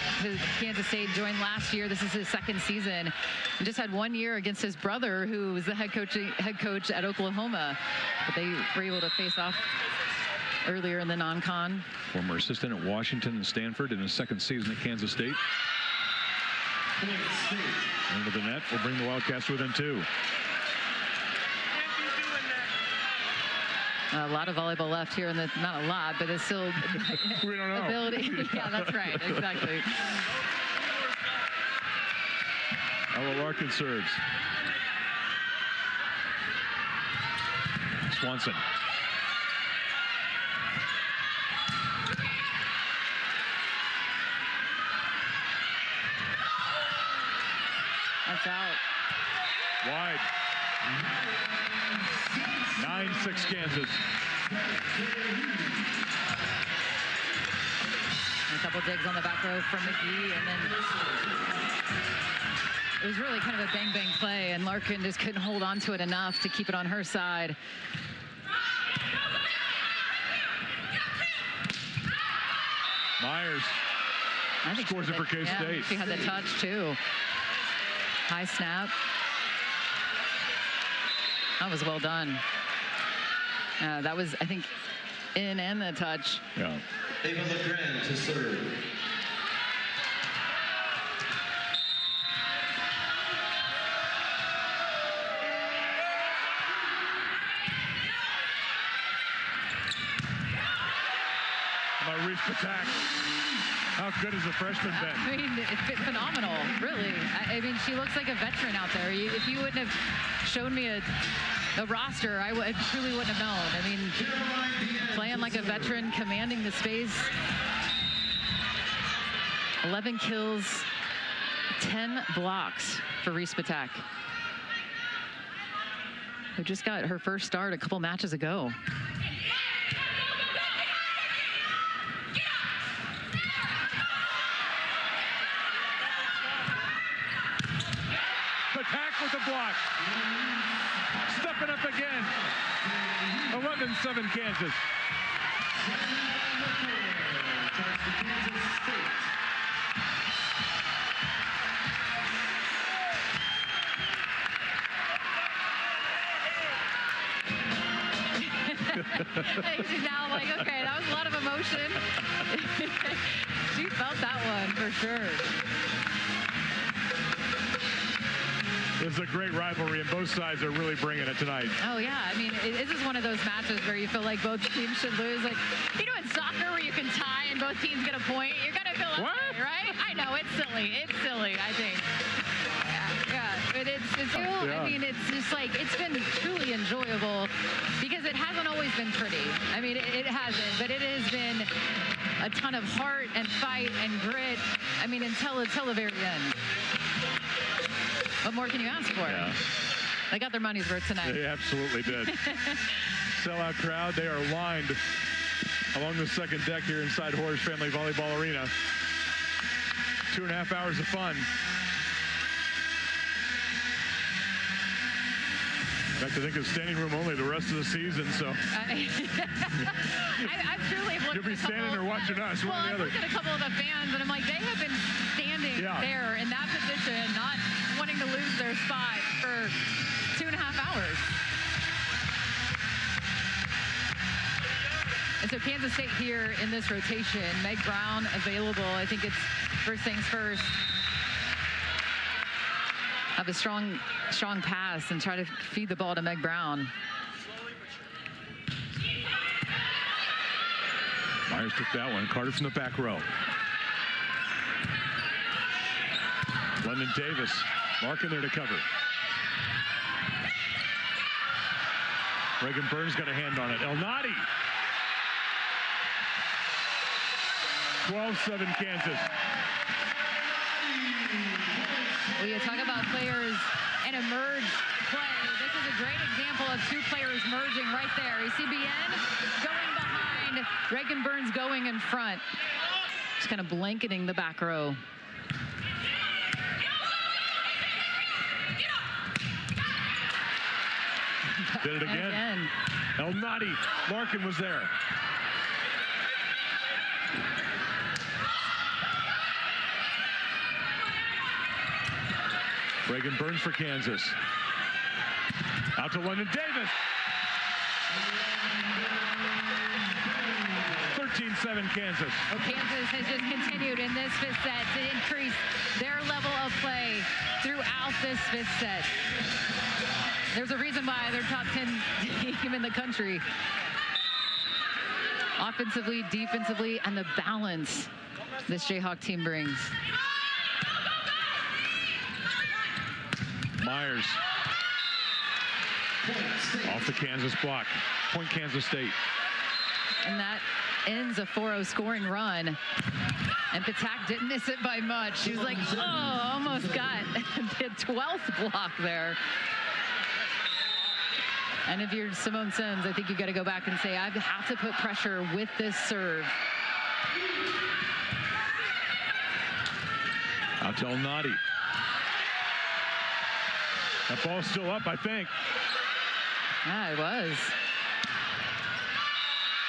Kansas State, joined last year. This is his second season, and just had 1 year against his brother, who was the head coach at Oklahoma. But they were able to face off earlier in the non-con. Former assistant at Washington and Stanford in his second season at Kansas State. Into the net will bring the Wildcats within 2. A lot of volleyball left here, and not a lot, but it's still we don't know. Ability. Yeah, that's right. Exactly. Ella Larkin serves. Swanson. That's out. Wide. 9-6 Kansas. A couple digs on the back row from McGee, and then it was really kind of a bang-bang play, and Larkin just couldn't hold on to it enough to keep it on her side. Myers scores it for K-State. Yeah, she had the touch, too. High snap. That was well done. That was, I think, in and the touch. Yeah. Ava LeGrand to serve. Reese Patak. How good has the freshman been? I mean, it's been phenomenal, really. I mean, she looks like a veteran out there. If you wouldn't have shown me a roster, I truly wouldn't have known. I mean, playing like a veteran, commanding the space. 11 kills, 10 blocks for Reese Patak, who just got her first start a couple matches ago. Patak with the block. Stepping up again. 11-7 Kansas. She's now like, okay, that was a lot of emotion. She felt that one for sure. This is a great rivalry, and both sides are really bringing it tonight. Oh, yeah. I mean, this is one of those matches where you feel like both teams should lose. Like, you know, in soccer where you can tie and both teams get a point, you're going to feel like, right? I know, it's silly. It's silly, I think. Yeah. But it's still, I mean, it's just like, it's been truly enjoyable because it hasn't always been pretty. I mean, it hasn't, but it has been a ton of heart and fight and grit. I mean, until the very end. What more can you ask for? Yeah. They got their money's worth tonight. They absolutely did. Sellout crowd. They are lined along the second deck here inside Horace Family Volleyball Arena. 2.5 hours of fun. In fact, I think it's standing room only the rest of the season, so. I truly looked. You'll be standing there watching us. Well, I looked at a couple of the fans, and I'm like, they have been standing there in that position, not wanting to lose their spot for 2.5 hours. And so Kansas State here in this rotation. Meg Brown available. I think it's first things first. Have a strong pass and try to feed the ball to Meg Brown. Myers took that one. Carter from the back row. London Davis. Larkin there to cover. Reagan Burns got a hand on it. El Nadi. 12-7 Kansas. Well, you talk about players and a merge play. This is a great example of two players merging right there. You see Bien going behind, Reagan Burns going in front. Just kind of blanketing the back row. Did it again. El Nadi. Larkin was there. Reagan Burns for Kansas. Out to London Davis. 13-7 Kansas. Well, Kansas has just continued in this fifth set to increase their level of play throughout this fifth set. There's a reason why they're top 10 team in the country. Offensively, defensively, and the balance this Jayhawk team brings. Myers. Off the Kansas block. Point Kansas State. And that ends a 4-0 scoring run. And Patak didn't miss it by much. She was like, oh, almost got the 12th block there. And if you're Simone Sims, I think you got to go back and say, I have to put pressure with this serve. Out to El Nadi. That ball's still up, I think. Yeah, it was.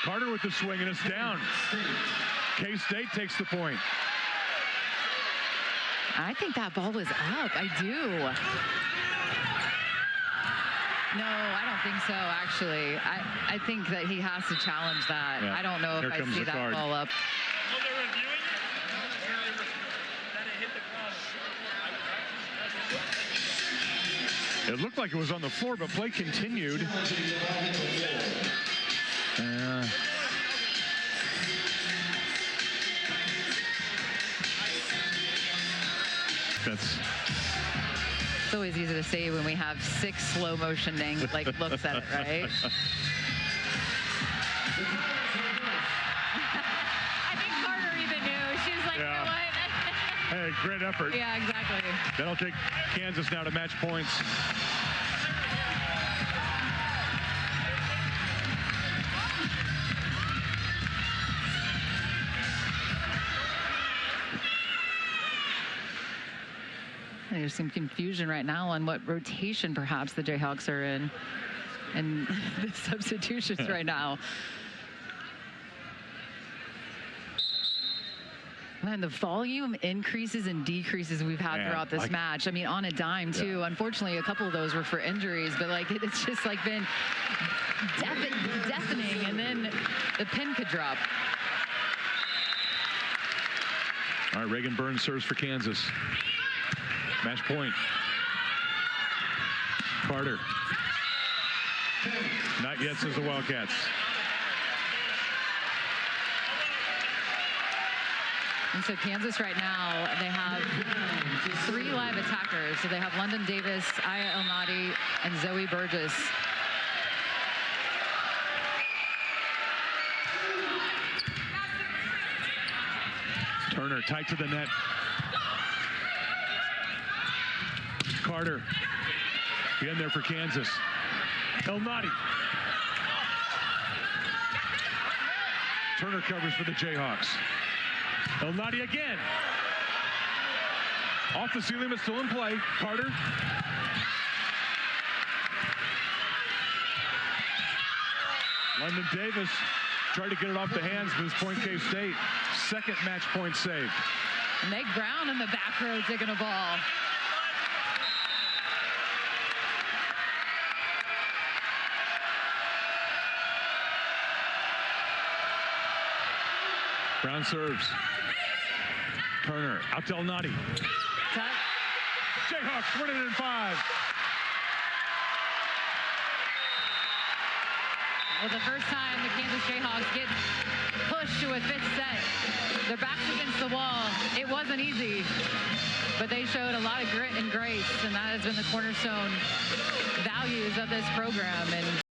Carter with the swing, and it's down. K-State takes the point. I think that ball was up. I do. No, I don't think so, actually. I think that he has to challenge that. Yeah. I don't know if I see that card. ball up. It looked like it was on the floor, but play continued. It's always easy to say when we have 6 slow motion looks at it, right? I think Carter even knew. She was like, Yeah. You know what? Hey, great effort. Yeah, exactly. That'll take Kansas now to match points. There's some confusion right now on what rotation perhaps the Jayhawks are in, and the substitutions right now. Man, the volume increases and decreases we've had throughout this match. I mean, on a dime too. Yeah. Unfortunately, a couple of those were for injuries, but like it's just like been deafening, and then the pin could drop. All right, Reagan Burns serves for Kansas. Match point. Carter. Not yet, says the Wildcats. And so Kansas right now, they have 3 live attackers. So they have London Davis, Aya El Nadi, and Zoe Burgess. Turner tight to the net. Carter in there for Kansas. El Nadi. Turner covers for the Jayhawks. El Nadi again. Off the ceiling, but still in play. Carter. London Davis tried to get it off the hands, but it's point K-State. Second match point saved. Meg Brown in the back row taking a ball. Brown serves. Turner out to El Nadi. Jayhawks winning it in 5. Well, the first time the Kansas Jayhawks get pushed to a 5th set, their backs against the wall. It wasn't easy, but they showed a lot of grit and grace, and that has been the cornerstone values of this program. And